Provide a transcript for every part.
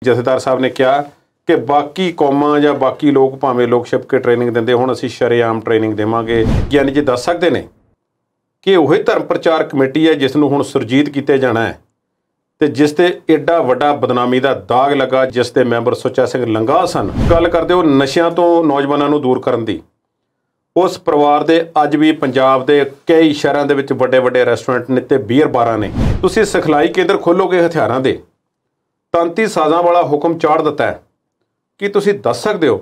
ਜਥੇਦਾਰ ਸਾਹਿਬ ਨੇ ਕਿਹਾ ਕਿ ਬਾਕੀ ਕੌਮਾਂ ਜਾਂ ਬਾਕੀ ਲੋਕ ਭਾਵੇਂ ਲੋਕ ਛਿਪ ਕੇ ਟ੍ਰੇਨਿੰਗ ਦਿੰਦੇ, ਹੁਣ ਅਸੀਂ ਸ਼ਰੇਆਮ ਟ੍ਰੇਨਿੰਗ ਦੇਵਾਂਗੇ। ਗਿਆਨੀ ਜੀ ਦੱਸ ਸਕਦੇ ਨੇ ਕਿ ਉਹੀ ਧਰਮ ਪ੍ਰਚਾਰ ਕਮੇਟੀ ਹੈ ਜਿਸ ਨੂੰ ਹੁਣ ਸੁਰਜੀਤ ਕੀਤੇ ਜਾਣਾ ਹੈ ਤੇ ਜਿਸ ਤੇ ਐਡਾ ਵੱਡਾ ਬਦਨਾਮੀ ਦਾ ਦਾਗ ਲੱਗਾ, ਜਿਸ ਦੇ ਮੈਂਬਰ ਸੁੱਚਾ ਸਿੰਘ ਲੰਗਾ ਸਨ। ਗੱਲ ਕਰਦੇ ਹੋ ਨਸ਼ਿਆਂ ਤੋਂ ਨੌਜਵਾਨਾਂ ਨੂੰ ਦੂਰ ਕਰਨ ਦੀ। ਉਸ ਪਰਿਵਾਰ ਦੇ ਅੱਜ ਵੀ ਪੰਜਾਬ ਦੇ ਕਈ ਸ਼ਹਿਰਾਂ ਦੇ ਵਿੱਚ ਵੱਡੇ ਵੱਡੇ ਰੈਸਟੋਰੈਂਟ ਨੇ ਤੇ ਬੀਅਰ ਬਾਰਾਂ ਨੇ। ਤੁਸੀਂ ਸਿਖਲਾਈ ਕੇਂਦਰ ਖੋਲੋਗੇ ਹਥਿਆਰਾਂ ਦੇ, ਤਾਂਤੀ ਸਾਜ਼ਾਂ ਵਾਲਾ ਹੁਕਮ ਚਾੜ ਦਿੱਤਾ ਹੈ। ਕੀ ਤੁਸੀਂ ਦੱਸ ਸਕਦੇ ਹੋ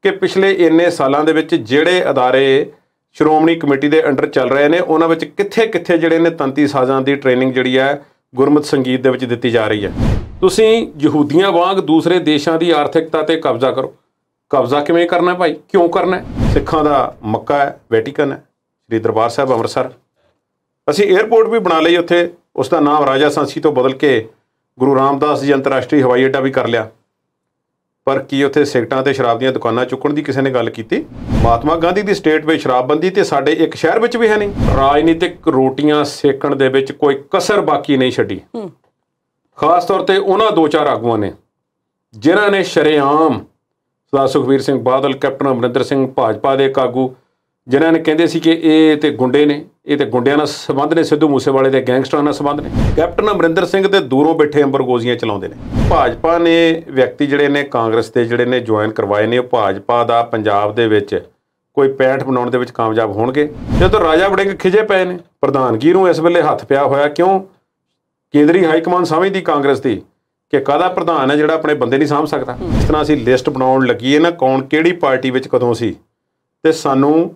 ਕਿ ਪਿਛਲੇ ਇੰਨੇ ਸਾਲਾਂ ਦੇ ਵਿੱਚ ਜਿਹੜੇ ਅਦਾਰੇ ਸ਼੍ਰੋਮਣੀ ਕਮੇਟੀ ਦੇ ਅੰਡਰ ਚੱਲ ਰਹੇ ਨੇ, ਉਹਨਾਂ ਵਿੱਚ ਕਿੱਥੇ ਕਿੱਥੇ ਜਿਹੜੇ ਨੇ ਤਾਂਤੀ ਸਾਜ਼ਾਂ ਦੀ ਟ੍ਰੇਨਿੰਗ ਜਿਹੜੀ ਹੈ ਗੁਰਮਤਿ ਸੰਗੀਤ ਦੇ ਵਿੱਚ ਦਿੱਤੀ ਜਾ ਰਹੀ ਹੈ। ਤੁਸੀਂ ਯਹੂਦੀਆਂ ਵਾਂਗ ਦੂਸਰੇ ਦੇਸ਼ਾਂ ਦੀ ਆਰਥਿਕਤਾ ਤੇ ਕਬਜ਼ਾ ਕਰੋ। ਕਬਜ਼ਾ ਕਿਵੇਂ ਕਰਨਾ ਭਾਈ, ਕਿਉਂ ਕਰਨਾ? ਸਿੱਖਾਂ ਦਾ ਮੱਕਾ ਹੈ, ਵੈਟੀਕਨ ਹੈ, ਸ੍ਰੀ ਦਰਬਾਰ ਸਾਹਿਬ ਅੰਮ੍ਰਿਤਸਰ। ਅਸੀਂ ਏਅਰਪੋਰਟ ਵੀ ਬਣਾ ਲਈ ਉੱਥੇ, ਉਸ ਦਾ ਨਾਮ ਰਾਜਾ ਸਾਂਸੀ ਤੋਂ ਬਦਲ ਕੇ ਗੁਰੂ ਰਾਮਦਾਸ ਜੀ ਅੰਤਰਰਾਸ਼ਟਰੀ ਹਵਾਈ ਅੱਡਾ ਵੀ ਕਰ ਲਿਆ। ਪਰ ਕੀ ਉੱਥੇ ਸਿਗਰਟਾਂ ਤੇ ਸ਼ਰਾਬ ਦੀਆਂ ਦੁਕਾਨਾਂ ਚੁੱਕਣ ਦੀ ਕਿਸੇ ਨੇ ਗੱਲ ਕੀਤੀ? ਮਹਾਤਮਾ ਗਾਂਧੀ ਦੀ ਸਟੇਟ ਵਿੱਚ ਸ਼ਰਾਬਬੰਦੀ ਤੇ ਸਾਡੇ ਇੱਕ ਸ਼ਹਿਰ ਵਿੱਚ ਵੀ ਹੈ ਨਹੀਂ। ਰਾਜਨੀਤਿਕ ਰੋਟੀਆਂ ਸੇਕਣ ਦੇ ਵਿੱਚ ਕੋਈ ਕਸਰ ਬਾਕੀ ਨਹੀਂ ਛੱਡੀ। ਖਾਸ ਤੌਰ ਤੇ ਉਹਨਾਂ ਦੋ ਚਾਰ ਆਗੂਆਂ ਨੇ ਜਿਨ੍ਹਾਂ ਨੇ ਸ਼ਰੇਆਮ ਸਰਦਾਰ ਸੁਖਬੀਰ ਸਿੰਘ ਬਾਦਲ, ਕੈਪਟਨ ਅਮਰਿੰਦਰ ਸਿੰਘ, ਭਾਜਪਾ ਦੇ ਇੱਕ ਆਗੂ ਜਿਨ੍ਹਾਂ ਨੇ ਕਹਿੰਦੇ ਸੀ ਕਿ ਇਹ ਤੇ ਗੁੰਡੇ ਨੇ, ਇਹ ਤੇ ਗੁੰਡਿਆਂ ਨਾਲ ਸੰਬੰਧ ਨੇ, ਸਿੱਧੂ ਮੂਸੇਵਾਲੇ ਦੇ ਗੈਂਗਸਟਰਾਂ ਨਾਲ ਸੰਬੰਧ ਨੇ। ਕੈਪਟਨ ਅਮਰਿੰਦਰ ਸਿੰਘ ਤੇ ਦੂਰੋਂ ਬੈਠੇ ਅੰਬਰਗੋਜ਼ੀਆਂ ਚਲਾਉਂਦੇ ਨੇ। ਭਾਜਪਾ ਨੇ ਵਿਅਕਤੀ ਜਿਹੜੇ ਨੇ ਕਾਂਗਰਸ ਦੇ ਜਿਹੜੇ ਨੇ ਜੁਆਇਨ ਕਰਵਾਏ ਨੇ, ਉਹ ਭਾਜਪਾ ਦਾ ਪੰਜਾਬ ਦੇ ਵਿੱਚ ਕੋਈ ਪੈਂਠ ਬਣਾਉਣ ਦੇ ਵਿੱਚ ਕਾਮਯਾਬ ਹੋਣਗੇ। ਜਦੋਂ ਰਾਜਾ ਵੜਿੰਗ ਖਿਜੇ ਪਏ ਨੇ, ਪ੍ਰਧਾਨਗੀ ਨੂੰ ਇਸ ਵੇਲੇ ਹੱਥ ਪਿਆ ਹੋਇਆ। ਕਿਉਂ? ਕੇਂਦਰੀ ਹਾਈਕਮਾਨ ਸਮਝਦੀ ਕਾਂਗਰਸ ਦੀ ਕਿ ਕਾਹਦਾ ਪ੍ਰਧਾਨ ਹੈ ਜਿਹੜਾ ਆਪਣੇ ਬੰਦੇ ਨਹੀਂ ਸਾਂਭ ਸਕਦਾ। ਇਸ ਤਰ੍ਹਾਂ ਅਸੀਂ ਲਿਸਟ ਬਣਾਉਣ ਲੱਗੀਏ ਨਾ ਕੌਣ ਕਿਹੜੀ ਪਾਰਟੀ ਵਿੱਚ ਕਦੋਂ ਸੀ, ਤੇ ਸਾਨੂੰ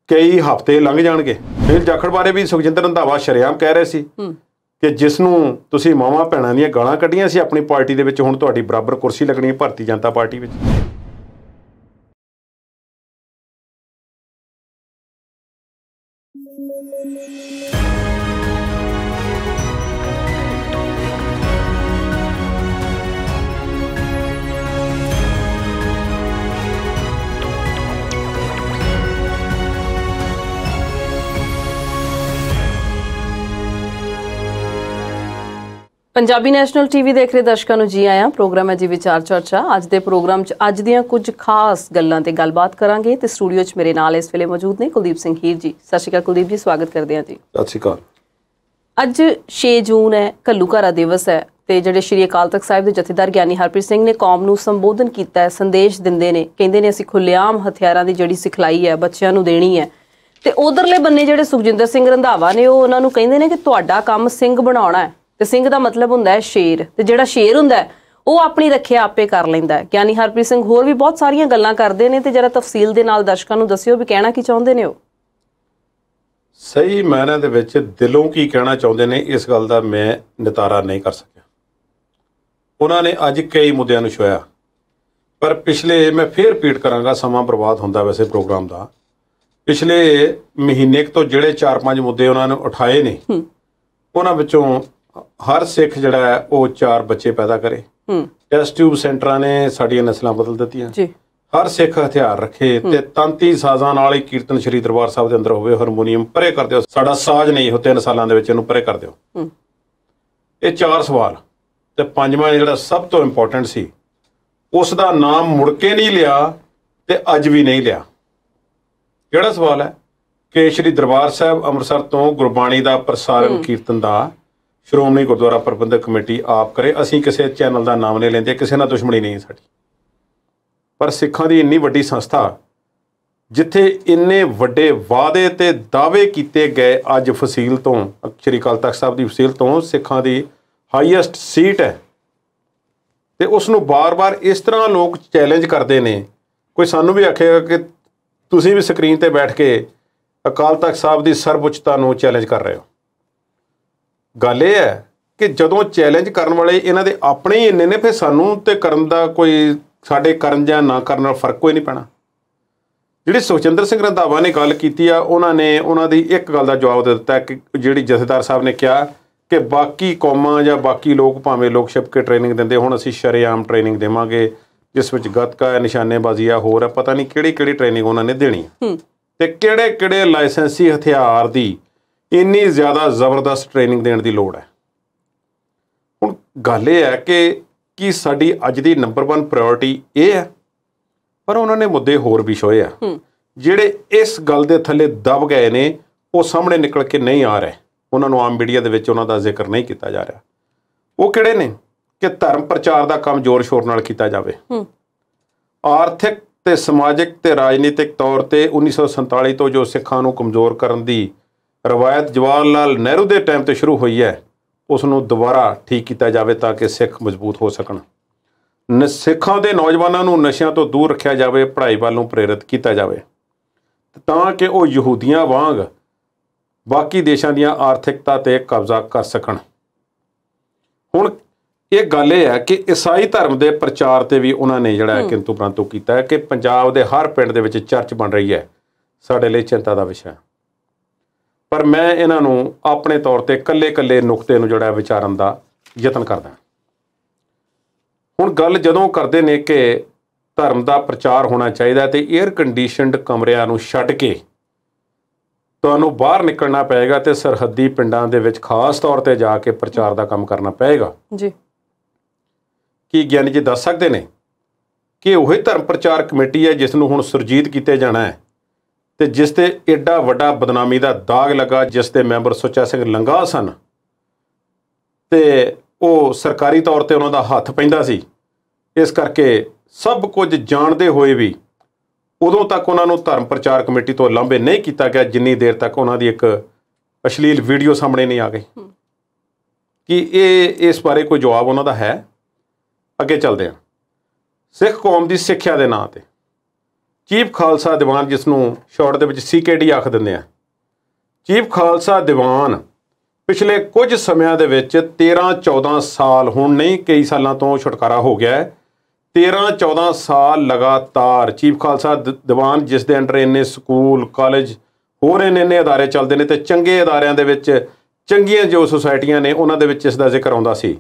ਕਈ ਹਫ਼ਤੇ ਲੰਘ ਜਾਣਗੇ। ਫਿਰ ਜਾਖੜ ਬਾਰੇ ਵੀ ਸੁਖਜਿੰਦਰ ਰੰਧਾਵਾ ਸ਼ਰੇਆਮ ਕਹਿ ਰਹੇ ਸੀ ਕਿ ਜਿਸ ਨੂੰ ਤੁਸੀਂ ਮਾਵਾਂ ਭੈਣਾਂ ਦੀਆਂ ਗਾਲਾਂ ਕੱਢੀਆਂ ਸੀ ਆਪਣੀ ਪਾਰਟੀ ਦੇ ਵਿੱਚ, ਹੁਣ ਤੁਹਾਡੀ ਬਰਾਬਰ ਕੁਰਸੀ ਲੱਗਣੀ ਹੈ ਭਾਰਤੀ ਜਨਤਾ ਪਾਰਟੀ ਵਿੱਚ। ਪੰਜਾਬੀ ਨੈਸ਼ਨਲ ਟੀਵੀ ਦੇਖ ਰਹੇ ਦਰਸ਼ਕਾਂ ਨੂੰ ਜੀ ਆਇਆਂ। ਪ੍ਰੋਗਰਾਮ ਹੈ ਜੀ ਵਿਚਾਰ ਚਰਚਾ। ਅੱਜ ਦੇ ਪ੍ਰੋਗਰਾਮ 'ਚ ਅੱਜ ਦੀਆਂ ਕੁਝ ਖਾਸ ਗੱਲਾਂ ਤੇ ਗੱਲਬਾਤ ਕਰਾਂਗੇ ਤੇ ਸਟੂਡੀਓ 'ਚ ਮੇਰੇ ਨਾਲ ਇਸ ਵੇਲੇ ਮੌਜੂਦ ਨੇ ਕੁਲਦੀਪ ਸਿੰਘ ਹੀਰ ਜੀ। ਸਤਿ ਸ਼੍ਰੀ ਅਕਾਲ ਕੁਲਦੀਪ ਜੀ, ਸਵਾਗਤ ਕਰਦੇ ਹਾਂ ਜੀ। ਸਤਿ ਸ਼੍ਰੀ ਅਕਾਲ। ਅੱਜ 6 ਜੂਨ ਹੈ, ਘੱਲੂਘਾਰਾ ਦਿਵਸ ਹੈ ਤੇ ਜਿਹੜੇ ਸ਼੍ਰੀ ਅਕਾਲ ਤਖਤ ਸਾਹਿਬ ਦੇ ਜਥੇਦਾਰ ਗਿਆਨੀ ਹਰਪ੍ਰੀਤ ਸਿੰਘ ਨੇ ਕੌਮ ਨੂੰ ਸੰਬੋਧਨ ਕੀਤਾ ਹੈ, ਸੰਦੇਸ਼ ਦਿੰਦੇ ਨੇ, ਕਹਿੰਦੇ ਨੇ ਅਸੀਂ ਖੁੱਲ੍ਹੇਆਮ ਹਥਿਆਰਾਂ ਦੀ ਜਿਹੜੀ ਸਿਖਲਾਈ ਹੈ ਬੱਚਿਆਂ ਨੂੰ ਦੇਣੀ ਹੈ। ਤੇ ਉਧਰਲੇ ਬੰਨੇ ਜਿਹੜੇ ਸੁਖਜਿੰਦਰ ਸਿੰਘ ਰੰਧਾਵਾ ਨੇ ਉਹ ਉਹਨਾਂ ਨੂੰ ਕਹਿੰਦੇ ਨੇ ਕਿ ਤੁਹਾਡਾ ਕੰਮ ਸਿੰਘ ਬਣਾਉਣਾ ਹੈ ਤੇ ਸਿੰਘ ਦਾ ਮਤਲਬ ਹੁੰਦਾ ਹੈ ਸ਼ੇਰ, ਤੇ ਜਿਹੜਾ ਸ਼ੇਰ ਹੁੰਦਾ ਹੈ ਉਹ ਆਪਣੀ ਰੱਖਿਆ ਆਪੇ ਕਰ ਲੈਂਦਾ ਹੈ। ਗਿਆਨੀ ਹਰਪ੍ਰੀਤ ਸਿੰਘ ਹੋਰ ਵੀ ਬਹੁਤ ਸਾਰੀਆਂ ਗੱਲਾਂ ਕਰਦੇ ਨੇ ਤੇ ਜਰਾ ਤਫਸੀਲ ਦੇ ਨਾਲ ਦਰਸ਼ਕਾਂ ਨੂੰ ਦੱਸਿਓ ਵੀ ਕਹਿਣਾ ਕੀ ਚਾਹੁੰਦੇ ਨੇ। ਉਹ ਸਹੀ ਮਾਇਨੇ ਦੇ ਵਿੱਚ ਦਿਲੋਂ ਕੀ ਕਹਿਣਾ ਚਾਹੁੰਦੇ ਨੇ ਇਸ ਗੱਲ ਦਾ ਮੈਂ ਨਿਤਾਰਾ ਨਹੀਂ ਕਰ ਸਕਿਆ। ਉਹਨਾਂ ਨੇ ਅੱਜ ਕਈ ਮੁੱਦਿਆਂ ਨੂੰ ਛੁਇਆ, ਪਰ ਪਿਛਲੇ ਮੈਂ ਫੇਰ ਰਿਪੀਟ ਕਰਾਂਗਾ, ਸਮਾਂ ਬਰਬਾਦ ਹੁੰਦਾ ਵੈਸੇ ਪ੍ਰੋਗਰਾਮ ਦਾ। ਪਿਛਲੇ ਮਹੀਨੇ ਤੋਂ ਜਿਹੜੇ 4-5 ਮੁੱਦੇ ਉਹਨਾਂ ਨੇ ਉਠਾਏ ਨੇ, ਉਹਨਾਂ ਵਿੱਚੋਂ ਹਰ ਸਿੱਖ ਜਿਹੜਾ ਹੈ ਉਹ 4 ਬੱਚੇ ਪੈਦਾ ਕਰੇ। ਟੈਸਟ ਟਿਊਬ ਸੈਂਟਰਾਂ ਨੇ ਸਾਡੀਆਂ ਨਸਲਾਂ ਬਦਲ ਦਿੱਤੀਆਂ। ਹਰ ਸਿੱਖ ਹਥਿਆਰ ਰੱਖੇ ਤੇ ਤਾਂਤੀ ਸਾਜ਼ਾਂ ਨਾਲ ਹੀ ਕੀਰਤਨ ਸ਼੍ਰੀ ਦਰਬਾਰ ਸਾਹਿਬ ਦੇ ਅੰਦਰ ਹੋਵੇ। ਹਾਰਮੋਨੀਅਮ ਪਰੇ ਕਰ ਦਿਓ, ਸਾਡਾ ਸਾਜ਼ ਨਹੀਂ ਉਹ 3 ਸਾਲਾਂ ਦੇ ਵਿੱਚ ਇਹਨੂੰ ਪਰੇ ਕਰ ਦਿਓ। ਇਹ 4 ਸਵਾਲ ਤੇ ਪੰਜਵਾਂ ਜਿਹੜਾ ਸਭ ਤੋਂ ਇੰਪੋਰਟੈਂਟ ਸੀ, ਉਸ ਦਾ ਨਾਮ ਮੁੜ ਕੇ ਨਹੀਂ ਲਿਆ ਤੇ ਅੱਜ ਵੀ ਨਹੀਂ ਲਿਆ। ਕਿਹੜਾ ਸਵਾਲ ਹੈ ਕਿ ਸ਼੍ਰੀ ਦਰਬਾਰ ਸਾਹਿਬ ਅੰਮ੍ਰਿਤਸਰ ਤੋਂ ਗੁਰਬਾਣੀ ਦਾ ਪ੍ਰਸਾਰਣ ਕੀਰਤਨ ਦਾ ਸ਼੍ਰੋਮਣੀ ਗੁਰਦੁਆਰਾ ਪ੍ਰਬੰਧਕ ਕਮੇਟੀ ਆਪ ਕਰੇ। ਅਸੀਂ ਕਿਸੇ ਚੈਨਲ ਦਾ ਨਾਮ ਨਹੀਂ ਲੈਂਦੇ, ਕਿਸੇ ਨਾਲ ਦੁਸ਼ਮਣੀ ਨਹੀਂ ਸਾਡੀ। ਪਰ ਸਿੱਖਾਂ ਦੀ ਇੰਨੀ ਵੱਡੀ ਸੰਸਥਾ ਜਿੱਥੇ ਇੰਨੇ ਵੱਡੇ ਵਾਅਦੇ ਤੇ ਦਾਅਵੇ ਕੀਤੇ ਗਏ, ਅੱਜ ਫਸੀਲ ਤੋਂ ਸ਼੍ਰੀ ਅਕਾਲ ਤਖਤ ਸਾਹਿਬ ਦੀ ਫਸੀਲ ਤੋਂ ਸਿੱਖਾਂ ਦੀ ਹਾਈਐਸਟ ਸੀਟ ਹੈ ਤੇ ਉਸ ਨੂੰ ਬਾਰ-ਬਾਰ ਇਸ ਤਰ੍ਹਾਂ ਲੋਕ ਚੈਲੰਜ ਕਰਦੇ ਨੇ। ਕੋਈ ਸਾਨੂੰ ਵੀ ਆਖੇਗਾ ਕਿ ਤੁਸੀਂ ਵੀ ਸਕਰੀਨ ਤੇ ਬੈਠ ਕੇ ਅਕਾਲ ਤਖਤ ਸਾਹਿਬ ਦੀ ਸਰਵਉੱਚਤਾ ਨੂੰ ਚੈਲੰਜ ਕਰ ਰਹੇ ਹੋ। ਗੱਲ ਇਹ ਹੈ ਕਿ ਜਦੋਂ ਚੈਲੰਜ ਕਰਨ ਵਾਲੇ ਇਹਨਾਂ ਦੇ ਆਪਣੇ ਹੀ ਇੰਨੇ ਨੇ, ਫਿਰ ਸਾਨੂੰ ਤੇ ਕਰਨ ਦਾ ਕੋਈ, ਸਾਡੇ ਕਰਨ ਜਾਂ ਨਾ ਕਰਨ ਨਾਲ ਫਰਕ ਕੋਈ ਨਹੀਂ ਪੈਣਾ। ਜਿਹੜੀ ਸੁਖਜਿੰਦਰ ਸਿੰਘ ਰੰਧਾਵਾ ਨੇ ਗੱਲ ਕੀਤੀ ਆ, ਉਹਨਾਂ ਦੀ ਇੱਕ ਗੱਲ ਦਾ ਜਵਾਬ ਦੇ ਦਿੱਤਾ ਕਿ ਜਿਹੜੀ ਜਥੇਦਾਰ ਸਾਹਿਬ ਨੇ ਕਿਹਾ ਕਿ ਬਾਕੀ ਕੌਮਾਂ ਜਾਂ ਬਾਕੀ ਲੋਕ ਭਾਵੇਂ ਲੋਕ ਛਿਪ ਕੇ ਟ੍ਰੇਨਿੰਗ ਦਿੰਦੇ, ਹੁਣ ਅਸੀਂ ਸ਼ਰੇਆਮ ਟ੍ਰੇਨਿੰਗ ਦੇਵਾਂਗੇ ਜਿਸ ਵਿੱਚ ਗੱਤਕਾ ਹੈ, ਨਿਸ਼ਾਨੇਬਾਜ਼ੀ ਆ, ਹੋਰ ਹੈ, ਪਤਾ ਨਹੀਂ ਕਿਹੜੀ ਕਿਹੜੀ ਟ੍ਰੇਨਿੰਗ ਉਹਨਾਂ ਨੇ ਦੇਣੀ ਤੇ ਕਿਹੜੇ ਕਿਹੜੇ ਲਾਇਸੈਂਸੀ ਹਥਿਆਰ ਦੀ ਇੰਨੀ ਜ਼ਿਆਦਾ ਜ਼ਬਰਦਸਤ ਟ੍ਰੇਨਿੰਗ ਦੇਣ ਦੀ ਲੋੜ ਹੈ। ਹੁਣ ਗੱਲ ਇਹ ਹੈ ਕਿ ਕਿ ਸਾਡੀ ਅੱਜ ਦੀ ਨੰਬਰ 1 ਪ੍ਰਾਇੋਰਟੀ ਇਹ ਹੈ, ਪਰ ਉਹਨਾਂ ਨੇ ਮੁੱਦੇ ਹੋਰ ਵੀ ਛੋਏ ਆ ਜਿਹੜੇ ਇਸ ਗੱਲ ਦੇ ਥੱਲੇ ਦਬ ਗਏ ਨੇ, ਉਹ ਸਾਹਮਣੇ ਨਿਕਲ ਕੇ ਨਹੀਂ ਆ ਰਹੇ। ਉਹਨਾਂ ਨੂੰ ਆਮ ਮੀਡੀਆ ਦੇ ਵਿੱਚ ਉਹਨਾਂ ਦਾ ਜ਼ਿਕਰ ਨਹੀਂ ਕੀਤਾ ਜਾ ਰਿਹਾ। ਉਹ ਕਿਹੜੇ ਨੇ ਕਿ ਧਰਮ ਪ੍ਰਚਾਰ ਦਾ ਕੰਮ ਜ਼ੋਰ ਸ਼ੋਰ ਨਾਲ ਕੀਤਾ ਜਾਵੇ। ਆਰਥਿਕ ਤੇ ਸਮਾਜਿਕ ਤੇ ਰਾਜਨੀਤਿਕ ਤੌਰ ਤੇ 1947 ਤੋਂ ਜੋ ਸਿੱਖਾਂ ਨੂੰ ਕਮਜ਼ੋਰ ਕਰਨ ਦੀ ਰਵਾਇਤ ਜਵਾਹਰ ਲਾਲ ਨਹਿਰੂ ਦੇ ਟਾਈਮ ਤੇ ਸ਼ੁਰੂ ਹੋਈ ਹੈ, ਉਸ ਨੂੰ ਦੁਬਾਰਾ ਠੀਕ ਕੀਤਾ ਜਾਵੇ ਤਾਂ ਕਿ ਸਿੱਖ ਮਜ਼ਬੂਤ ਹੋ ਸਕਣ। ਸਿੱਖਾਂ ਦੇ ਨੌਜਵਾਨਾਂ ਨੂੰ ਨਸ਼ਿਆਂ ਤੋਂ ਦੂਰ ਰੱਖਿਆ ਜਾਵੇ, ਪੜ੍ਹਾਈ ਵੱਲ ਨੂੰ ਪ੍ਰੇਰਿਤ ਕੀਤਾ ਜਾਵੇ ਤਾਂ ਕਿ ਉਹ ਯਹੂਦੀਆਂ ਵਾਂਗ ਬਾਕੀ ਦੇਸ਼ਾਂ ਦੀਆਂ ਆਰਥਿਕਤਾ ਤੇ ਕਬਜ਼ਾ ਕਰ ਸਕਣ। ਹੁਣ ਇਹ ਗੱਲ ਇਹ ਹੈ ਕਿ ਈਸਾਈ ਧਰਮ ਦੇ ਪ੍ਰਚਾਰ ਤੇ ਵੀ ਉਹਨਾਂ ਨੇ ਜਿਹੜਾ ਹੈ ਕਿੰਤੂ ਪ੍ਰੰਤੂ ਕੀਤਾ ਹੈ ਕਿ ਪੰਜਾਬ ਦੇ ਹਰ ਪਿੰਡ ਦੇ ਵਿੱਚ ਚਰਚ ਬਣ ਰਹੀ ਹੈ, ਸਾਡੇ ਲਈ ਚਿੰਤਾ ਦਾ ਵਿਸ਼ਾ। ਪਰ ਮੈਂ ਇਹਨਾਂ ਨੂੰ ਆਪਣੇ ਤੌਰ ਤੇ ਕੱਲੇ ਨੁਕਤੇ ਨੂੰ ਜਿਹੜਾ ਵਿਚਾਰਨ ਦਾ ਯਤਨ ਕਰਦਾ। ਹੁਣ ਗੱਲ ਜਦੋਂ ਕਰਦੇ ਨੇ ਕਿ ਧਰਮ ਦਾ ਪ੍ਰਚਾਰ ਹੋਣਾ ਚਾਹੀਦਾ ਤੇ ਏਅਰ ਕੰਡੀਸ਼ਨਡ ਕਮਰਿਆਂ ਨੂੰ ਛੱਡ ਕੇ ਤੁਹਾਨੂੰ ਬਾਹਰ ਨਿਕਲਣਾ ਪਏਗਾ ਤੇ ਸਰਹੱਦੀ ਪਿੰਡਾਂ ਦੇ ਵਿੱਚ ਖਾਸ ਤੌਰ ਤੇ ਜਾ ਕੇ ਪ੍ਰਚਾਰ ਦਾ ਕੰਮ ਕਰਨਾ ਪਏਗਾ ਜੀ। ਕੀ ਗਿਆਨੀ ਜੀ ਦੱਸ ਸਕਦੇ ਨੇ ਕਿ ਉਹੀ ਧਰਮ ਪ੍ਰਚਾਰ ਕਮੇਟੀ ਹੈ ਜਿਸ ਨੂੰ ਹੁਣ ਸੁਰਜੀਤ ਕੀਤੇ ਜਾਣਾ ਹੈ ਤੇ ਜਿਸ ਤੇ ਐਡਾ ਵੱਡਾ ਬਦਨਾਮੀ ਦਾ ਦਾਗ ਲੱਗਾ, ਜਿਸ ਦੇ ਮੈਂਬਰ ਸੁੱਚਾ ਸਿੰਘ ਲੰਗਾਹ ਸਨ ਤੇ ਉਹ ਸਰਕਾਰੀ ਤੌਰ ਤੇ ਉਹਨਾਂ ਦਾ ਹੱਥ ਪੈਂਦਾ ਸੀ। ਇਸ ਕਰਕੇ ਸਭ ਕੁਝ ਜਾਣਦੇ ਹੋਏ ਵੀ ਉਦੋਂ ਤੱਕ ਉਹਨਾਂ ਨੂੰ ਧਰਮ ਪ੍ਰਚਾਰ ਕਮੇਟੀ ਤੋਂ ਲਾਂਭੇ ਨਹੀਂ ਕੀਤਾ ਗਿਆ ਜਿੰਨੀ ਦੇਰ ਤੱਕ ਉਹਨਾਂ ਦੀ ਇੱਕ ਅਸ਼ਲੀਲ ਵੀਡੀਓ ਸਾਹਮਣੇ ਨਹੀਂ ਆ ਗਈ। ਕਿ ਇਸ ਬਾਰੇ ਕੋਈ ਜਵਾਬ ਉਹਨਾਂ ਦਾ ਹੈ? ਅੱਗੇ ਚੱਲਦੇ ਹਾਂ। ਸਿੱਖ ਕੌਮ ਦੀ ਸਿੱਖਿਆ ਦੇ ਨਾਂ ਤੇ ਚੀਫ ਖਾਲਸਾ ਦੀਵਾਨ, ਜਿਸ ਨੂੰ ਸ਼ਾਰਟ ਦੇ ਵਿੱਚ CKD ਆਖ ਦਿੰਦੇ ਆ, ਚੀਫ ਖਾਲਸਾ ਦੀਵਾਨ ਪਿਛਲੇ ਕੁਝ ਸਮਿਆਂ ਦੇ ਵਿੱਚ 13-14 ਸਾਲ, ਹੁਣ ਨਹੀਂ ਕਈ ਸਾਲਾਂ ਤੋਂ ਛੁਟਕਾਰਾ ਹੋ ਗਿਆ ਹੈ, 13-14 ਸਾਲ ਲਗਾਤਾਰ ਚੀਫ ਖਾਲਸਾ ਦੀਵਾਨ, ਜਿਸ ਦੇ ਅੰਡਰ ਇੰਨੇ ਸਕੂਲ ਕਾਲਜ ਹੋਰ ਇੰਨੇ ਅਦਾਰੇ ਚੱਲਦੇ ਨੇ ਤੇ ਚੰਗੇ ਅਦਾਰਿਆਂ ਦੇ ਵਿੱਚ ਚੰਗੀਆਂ ਜੋ ਸੁਸਾਇਟੀਆਂ ਨੇ ਉਹਨਾਂ ਦੇ ਵਿੱਚ ਇਸ ਦਾ ਜ਼ਿਕਰ ਆਉਂਦਾ ਸੀ।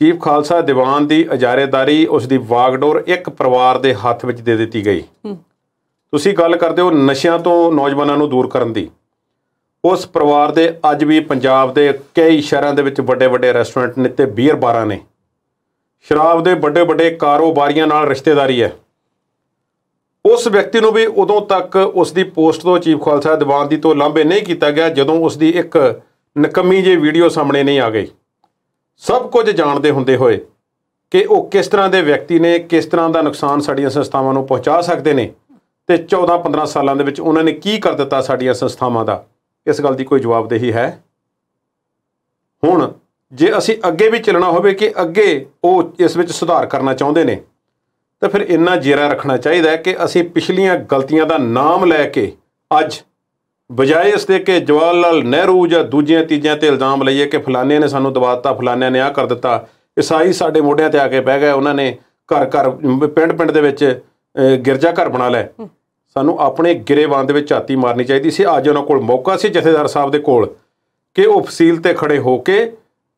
ਚੀਫ ਖਾਲਸਾ ਦੀਵਾਨ ਦੀ ਇਜਾਰੇਦਾਰੀ, ਉਸ ਦੀ ਵਾਗਡੋਰ ਇੱਕ ਪਰਿਵਾਰ ਦੇ ਹੱਥ ਵਿੱਚ ਦੇ ਦਿੱਤੀ ਗਈ। ਤੁਸੀਂ ਗੱਲ ਕਰਦੇ ਹੋ ਨਸ਼ਿਆਂ ਤੋਂ ਨੌਜਵਾਨਾਂ ਨੂੰ ਦੂਰ ਕਰਨ ਦੀ। ਉਸ ਪਰਿਵਾਰ ਦੇ ਅੱਜ ਵੀ ਪੰਜਾਬ ਦੇ ਕਈ ਸ਼ਹਿਰਾਂ ਦੇ ਵਿੱਚ ਵੱਡੇ ਰੈਸਟੋਰੈਂਟ ਨੇ ਤੇ ਬੀਅਰ ਬਾਰਾਂ ਨੇ। ਸ਼ਰਾਬ ਦੇ ਵੱਡੇ ਕਾਰੋਬਾਰੀਆਂ ਨਾਲ ਰਿਸ਼ਤੇਦਾਰੀ ਹੈ। ਉਸ ਵਿਅਕਤੀ ਨੂੰ ਵੀ ਉਦੋਂ ਤੱਕ ਉਸ ਦੀ ਪੋਸਟ ਤੋਂ ਚੀਫ ਖਾਲਸਾ ਦੀਵਾਨ ਦੀ ਤੋਂ ਲਾਂਭੇ ਨਹੀਂ ਕੀਤਾ ਗਿਆ ਜਦੋਂ ਉਸ ਦੀ ਇੱਕ ਨਕਮੀ ਜਿਹੀ ਵੀਡੀਓ ਸਾਹਮਣੇ ਨਹੀਂ ਆ ਗਈ। ਸਭ ਕੁਝ ਜਾਣਦੇ ਹੁੰਦੇ ਹੋਏ ਕਿ ਉਹ ਕਿਸ ਤਰ੍ਹਾਂ ਦੇ ਵਿਅਕਤੀ ਨੇ, ਕਿਸ ਤਰ੍ਹਾਂ ਦਾ ਨੁਕਸਾਨ ਸਾਡੀਆਂ ਸੰਸਥਾਵਾਂ ਨੂੰ ਪਹੁੰਚਾ ਸਕਦੇ ਨੇ ਤੇ 14-15 ਸਾਲਾਂ ਦੇ ਵਿੱਚ ਉਹਨਾਂ ਨੇ ਕੀ ਕਰ ਦਿੱਤਾ ਸਾਡੀਆਂ ਸੰਸਥਾਵਾਂ ਦਾ, ਇਸ ਗੱਲ ਦੀ ਕੋਈ ਜਵਾਬਦੇਹੀ ਹੈ? ਹੁਣ ਜੇ ਅਸੀਂ ਅੱਗੇ ਵੀ ਚੱਲਣਾ ਹੋਵੇ ਕਿ ਅੱਗੇ ਉਹ ਇਸ ਵਿੱਚ ਸੁਧਾਰ ਕਰਨਾ ਚਾਹੁੰਦੇ ਨੇ ਤਾਂ ਫਿਰ ਇੰਨਾ ਜੇਰਾ ਰੱਖਣਾ ਚਾਹੀਦਾ ਹੈ ਕਿ ਅਸੀਂ ਪਿਛਲੀਆਂ ਗਲਤੀਆਂ ਦਾ ਨਾਮ ਲੈ ਕੇ ਅੱਜ ਬਜਾਏ ਇਸ ਦੇ ਕਿ ਜਵਾਹਰ ਲਾਲ ਨਹਿਰੂ ਜਾਂ ਦੂਜਿਆਂ ਤੀਜਿਆਂ ਤੇ ਇਲਜ਼ਾਮ ਲਈਏ ਕਿ ਫਲਾਣੇ ਨੇ ਸਾਨੂੰ ਦਬਾ ਦਿੱਤਾ, ਫਲਾਣਿਆਂ ਨੇ ਆਹ ਕਰ ਦਿੱਤਾ, ਈਸਾਈ ਸਾਡੇ ਮੋਢਿਆਂ ਤੇ ਆ ਕੇ ਬਹਿ ਗਏ, ਉਹਨਾਂ ਨੇ ਘਰ ਪਿੰਡ ਦੇ ਵਿੱਚ ਗਿਰਜਾ ਘਰ ਬਣਾ ਲਏ। ਸਾਨੂੰ ਆਪਣੇ ਗਿਰੇਬਾਨ ਦੇ ਵਿੱਚ ਝਾਤੀ ਮਾਰਨੀ ਚਾਹੀਦੀ ਸੀ। ਅੱਜ ਉਹਨਾਂ ਕੋਲ ਮੌਕਾ ਸੀ ਜਥੇਦਾਰ ਸਾਹਿਬ ਦੇ ਕੋਲ ਕਿ ਉਹ ਫਸੀਲ ਤੇ ਖੜੇ ਹੋ ਕੇ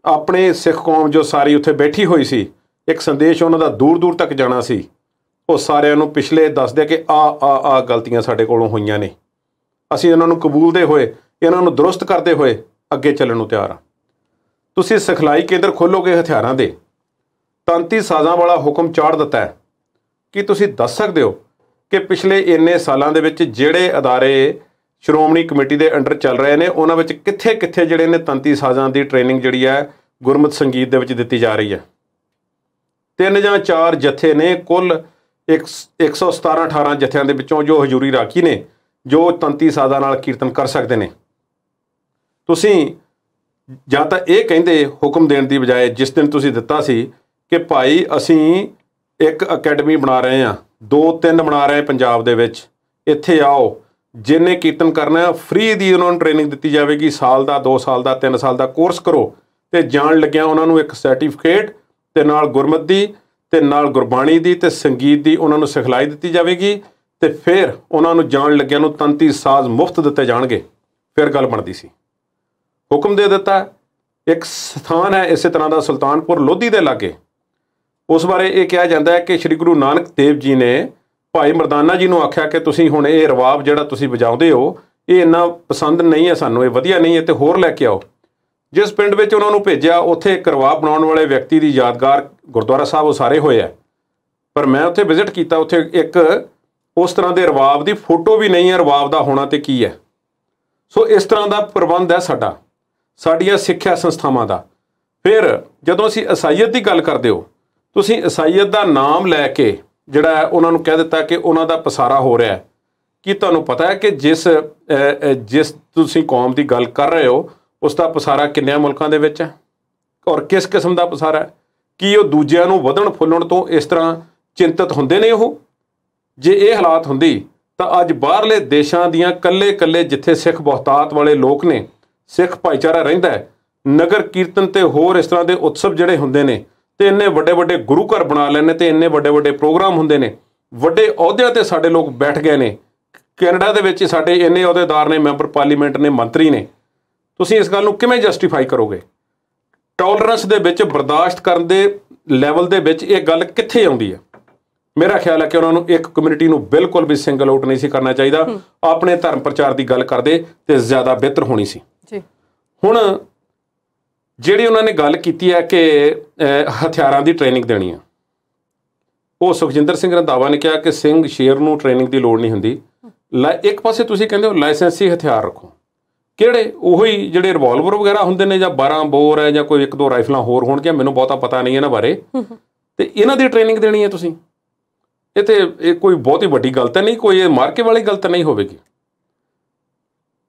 ਆਪਣੇ ਸਿੱਖ ਕੌਮ ਜੋ ਸਾਰੀ ਉੱਥੇ ਬੈਠੀ ਹੋਈ ਸੀ, ਇੱਕ ਸੰਦੇਸ਼ ਉਹਨਾਂ ਦਾ ਦੂਰ ਤੱਕ ਜਾਣਾ ਸੀ। ਉਹ ਸਾਰਿਆਂ ਨੂੰ ਪਿਛਲੇ ਦੱਸਦੇ ਕਿ ਆ ਗਲਤੀਆਂ ਸਾਡੇ ਕੋਲੋਂ ਹੋਈਆਂ ਨੇ, ਅਸੀਂ ਇਹਨਾਂ ਨੂੰ ਕਬੂਲਦੇ ਹੋਏ, ਇਹਨਾਂ ਨੂੰ ਦਰੁਸਤ ਕਰਦੇ ਹੋਏ ਅੱਗੇ ਚੱਲਣ ਨੂੰ ਤਿਆਰ ਹਾਂ। ਤੁਸੀਂ ਸਿਖਲਾਈ ਕੇਂਦਰ ਖੋਲੋਗੇ ਹਥਿਆਰਾਂ ਦੇ, ਤੰਤੀ ਸਾਜ਼ਾਂ ਵਾਲਾ ਹੁਕਮ ਚਾੜ ਦਿੱਤਾ ਹੈ। ਕੀ ਤੁਸੀਂ ਦੱਸ ਸਕਦੇ ਹੋ ਕਿ ਪਿਛਲੇ ਇੰਨੇ ਸਾਲਾਂ ਦੇ ਵਿੱਚ ਜਿਹੜੇ ਅਦਾਰੇ ਸ਼੍ਰੋਮਣੀ ਕਮੇਟੀ ਦੇ ਅੰਡਰ ਚੱਲ ਰਹੇ ਨੇ ਉਹਨਾਂ ਵਿੱਚ ਕਿੱਥੇ ਜਿਹੜੇ ਨੇ ਤੰਤੀ ਸਾਜ਼ਾਂ ਦੀ ਟ੍ਰੇਨਿੰਗ ਜਿਹੜੀ ਹੈ ਗੁਰਮਤਿ ਸੰਗੀਤ ਦੇ ਵਿੱਚ ਦਿੱਤੀ ਜਾ ਰਹੀ ਹੈ? 3 ਜਾਂ 4 ਜਥੇ ਨੇ ਕੁੱਲ 117-18 ਜਥਿਆਂ ਦੇ ਵਿੱਚੋਂ ਜੋ ਹਜ਼ੂਰੀ ਰਾਖੀ ਨੇ, ਜੋ ਤੰਤੀ ਸਾਜ਼ਾਂ ਨਾਲ ਕੀਰਤਨ ਕਰ ਸਕਦੇ ਨੇ। ਤੁਸੀਂ ਜਾਂ ਤਾਂ ਇਹ ਕਹਿੰਦੇ ਹੁਕਮ ਦੇਣ ਦੀ ਬਜਾਏ ਜਿਸ ਦਿਨ ਤੁਸੀਂ ਦਿੱਤਾ ਸੀ ਕਿ ਭਾਈ ਅਸੀਂ ਇੱਕ ਅਕੈਡਮੀ ਬਣਾ ਰਹੇ ਹਾਂ, 2-3 ਬਣਾ ਰਹੇ ਪੰਜਾਬ ਦੇ ਵਿੱਚ, ਇੱਥੇ ਆਓ, ਜਿਹਨੇ ਕੀਰਤਨ ਕਰਨਾ ਫ੍ਰੀ ਦੀ ਉਹਨਾਂ ਨੂੰ ਟ੍ਰੇਨਿੰਗ ਦਿੱਤੀ ਜਾਵੇਗੀ, ਸਾਲ ਦਾ 2 ਸਾਲ ਦਾ 3 ਸਾਲ ਦਾ ਕੋਰਸ ਕਰੋ ਤੇ ਜਾਣ ਲੱਗਿਆ ਉਹਨਾਂ ਨੂੰ ਇੱਕ ਸਰਟੀਫਿਕੇਟ ਤੇ ਨਾਲ ਗੁਰਮਤਿ ਦੀ ਤੇ ਨਾਲ ਗੁਰਬਾਣੀ ਦੀ ਤੇ ਸੰਗੀਤ ਦੀ ਉਹਨਾਂ ਨੂੰ ਸਿਖਲਾਈ ਦਿੱਤੀ ਜਾਵੇਗੀ ਤੇ ਫਿਰ ਉਹਨਾਂ ਨੂੰ ਜਾਣ ਲੱਗਿਆਂ ਨੂੰ ਤੰਤੀ ਸਾਜ਼ ਮੁਫਤ ਦਿੱਤੇ ਜਾਣਗੇ। ਫਿਰ ਗੱਲ ਬਣਦੀ ਸੀ। ਹੁਕਮ ਦੇ ਦਿੱਤਾ। ਇੱਕ ਸਥਾਨ ਹੈ ਇਸੇ ਤਰ੍ਹਾਂ ਦਾ ਸੁਲਤਾਨਪੁਰ ਲੋਧੀ ਦੇ ਲਾਗੇ, ਉਸ ਬਾਰੇ ਇਹ ਕਿਹਾ ਜਾਂਦਾ ਹੈ ਕਿ ਸ਼੍ਰੀ ਗੁਰੂ ਨਾਨਕ ਦੇਵ ਜੀ ਨੇ ਭਾਈ ਮਰਦਾਨਾ ਜੀ ਨੂੰ ਆਖਿਆ ਕਿ ਤੁਸੀਂ ਹੁਣ ਇਹ ਰਵਾਬ ਜਿਹੜਾ ਤੁਸੀਂ ਵਜਾਉਂਦੇ ਹੋ ਇਹ ਇੰਨਾ ਪਸੰਦ ਨਹੀਂ ਹੈ ਸਾਨੂੰ, ਇਹ ਵਧੀਆ ਨਹੀਂ ਹੈ ਤੇ ਹੋਰ ਲੈ ਕੇ ਆਓ। ਜਿਸ ਪਿੰਡ ਵਿੱਚ ਉਹਨਾਂ ਨੂੰ ਭੇਜਿਆ ਉੱਥੇ ਇੱਕ ਰਵਾਬ ਬਣਾਉਣ ਵਾਲੇ ਵਿਅਕਤੀ ਦੀ ਯਾਦਗਾਰ ਗੁਰਦੁਆਰਾ ਸਾਹਿਬ ਉਸਾਰੇ ਹੋਏ ਆ, ਪਰ ਮੈਂ ਉੱਥੇ ਵਿਜ਼ਿਟ ਕੀਤਾ, ਉੱਥੇ ਇੱਕ ਉਸ ਤਰ੍ਹਾਂ ਦੇ ਰਵਾਬ ਦੀ ਫੋਟੋ ਵੀ ਨਹੀਂ ਹੈ। ਰਵਾਬ ਦਾ ਹੋਣਾ ਤੇ ਕੀ ਹੈ। ਸੋ ਇਸ ਤਰ੍ਹਾਂ ਦਾ ਪ੍ਰਬੰਧ ਹੈ ਸਾਡੀਆਂ ਸਿੱਖਿਆ ਸੰਸਥਾਵਾਂ ਦਾ। ਫਿਰ ਜਦੋਂ ਅਸੀਂ ਈਸਾਈਅਤ ਦੀ ਗੱਲ ਕਰਦੇ ਹੋ, ਤੁਸੀਂ ਈਸਾਈਅਤ ਦਾ ਨਾਮ ਲੈ ਕੇ ਜਿਹੜਾ ਹੈ ਉਹਨਾਂ ਨੂੰ ਕਹਿ ਦਿੱਤਾ ਕਿ ਉਹਨਾਂ ਦਾ ਪਸਾਰਾ ਹੋ ਰਿਹਾ ਹੈ। ਕੀ ਤੁਹਾਨੂੰ ਪਤਾ ਹੈ ਕਿ ਜਿਸ ਤੁਸੀਂ ਕੌਮ ਦੀ ਗੱਲ ਕਰ ਰਹੇ ਹੋ ਉਸ ਦਾ ਪਸਾਰਾ ਕਿੰਨਿਆਂ ਮੁਲਕਾਂ ਦੇ ਵਿੱਚ ਹੈ ਔਰ ਕਿਸ ਕਿਸਮ ਦਾ ਪਸਾਰਾ ਹੈ? ਕੀ ਉਹ ਦੂਜਿਆਂ ਨੂੰ ਵਧਣ ਫੁੱਲਣ ਤੋਂ ਇਸ ਤਰ੍ਹਾਂ ਚਿੰਤਤ ਹੁੰਦੇ ਨੇ? ਉਹ ਜੇ ਇਹ ਹਾਲਾਤ ਹੁੰਦੀ ਤਾਂ ਅੱਜ ਬਾਹਰਲੇ ਦੇਸ਼ਾਂ ਦੀਆਂ ਕੱਲੇ ਜਿੱਥੇ ਸਿੱਖ ਬਹੁਤਾਤ ਵਾਲੇ ਲੋਕ ਨੇ, ਸਿੱਖ ਭਾਈਚਾਰਾ ਰਹਿੰਦਾ ਹੈ, ਨਗਰ ਕੀਰਤਨ ਤੇ ਹੋਰ ਇਸ ਤਰ੍ਹਾਂ ਦੇ ਉਤਸਵ ਜਿਹੜੇ ਹੁੰਦੇ ਨੇ ਤੇ ਇੰਨੇ ਵੱਡੇ ਗੁਰੂ ਘਰ ਬਣਾ ਲੈਣੇ ਤੇ ਇੰਨੇ ਵੱਡੇ ਪ੍ਰੋਗਰਾਮ ਹੁੰਦੇ ਨੇ, ਵੱਡੇ ਅਹੁਦਿਆਂ ਤੇ ਸਾਡੇ ਲੋਕ ਬੈਠ ਗਏ ਨੇ। ਕੈਨੇਡਾ ਦੇ ਵਿੱਚ ਸਾਡੇ ਇੰਨੇ ਅਹੁਦੇਦਾਰ ਨੇ, ਮੈਂਬਰ ਪਾਰਲੀਮੈਂਟ ਨੇ, ਮੰਤਰੀ ਨੇ। ਤੁਸੀਂ ਇਸ ਗੱਲ ਨੂੰ ਕਿਵੇਂ ਜਸਟੀਫਾਈ ਕਰੋਗੇ? ਟੋਲਰੈਂਸ ਦੇ ਵਿੱਚ, ਬਰਦਾਸ਼ਤ ਕਰਨ ਦੇ ਲੈਵਲ ਦੇ ਵਿੱਚ ਇਹ ਗੱਲ ਕਿੱਥੇ ਆਉਂਦੀ ਹੈ? ਮੇਰਾ ਖਿਆਲ ਹੈ ਕਿ ਉਹਨਾਂ ਨੂੰ ਇੱਕ ਕਮਿਊਨਿਟੀ ਨੂੰ ਬਿਲਕੁਲ ਵੀ ਸਿੰਗਲ ਆਊਟ ਨਹੀਂ ਸੀ ਕਰਨਾ ਚਾਹੀਦਾ। ਆਪਣੇ ਧਰਮ ਪ੍ਰਚਾਰ ਦੀ ਗੱਲ ਕਰਦੇ ਤੇ ਜ਼ਿਆਦਾ ਬਿਹਤਰ ਹੋਣੀ ਸੀ। ਹੁਣ ਜਿਹੜੀ ਉਹਨਾਂ ਨੇ ਗੱਲ ਕੀਤੀ ਹੈ ਕਿ ਹਥਿਆਰਾਂ ਦੀ ਟ੍ਰੇਨਿੰਗ ਦੇਣੀ ਆ, ਉਹ ਸੁਖਜਿੰਦਰ ਸਿੰਘ ਰੰਧਾਵਾ ਨੇ ਕਿਹਾ ਕਿ ਸਿੰਘ ਸ਼ੇਰ ਨੂੰ ਟ੍ਰੇਨਿੰਗ ਦੀ ਲੋੜ ਨਹੀਂ ਹੁੰਦੀ। ਇੱਕ ਪਾਸੇ ਤੁਸੀਂ ਕਹਿੰਦੇ ਹੋ ਲਾਇਸੈਂਸੀ ਹਥਿਆਰ ਰੱਖੋ, ਕਿਹੜੇ? ਉਹੀ ਜਿਹੜੇ ਰਿਵਾਲਵਰ ਵਗੈਰਾ ਹੁੰਦੇ ਨੇ ਜਾਂ 12 ਬੋਰ ਹੈ ਜਾਂ ਕੋਈ 1-2 ਰਾਈਫਲਾਂ ਹੋਰ ਹੋਣਗੀਆਂ, ਮੈਨੂੰ ਬਹੁਤਾ ਪਤਾ ਨਹੀਂ ਇਹਨਾਂ ਬਾਰੇ। ਤੇ ਇਹਨਾਂ ਦੀ ਟ੍ਰੇਨਿੰਗ ਦੇਣੀ ਹੈ ਤੁਸੀਂ? ਇਹ ਕੋਈ ਬਹੁਤ ਹੀ ਵੱਡੀ ਗੱਲ ਤਾਂ ਨਹੀਂ, ਕੋਈ ਇਹ ਮਾਰਕੇ ਵਾਲੀ ਗੱਲ ਤਾਂ ਨਹੀਂ ਹੋਵੇਗੀ।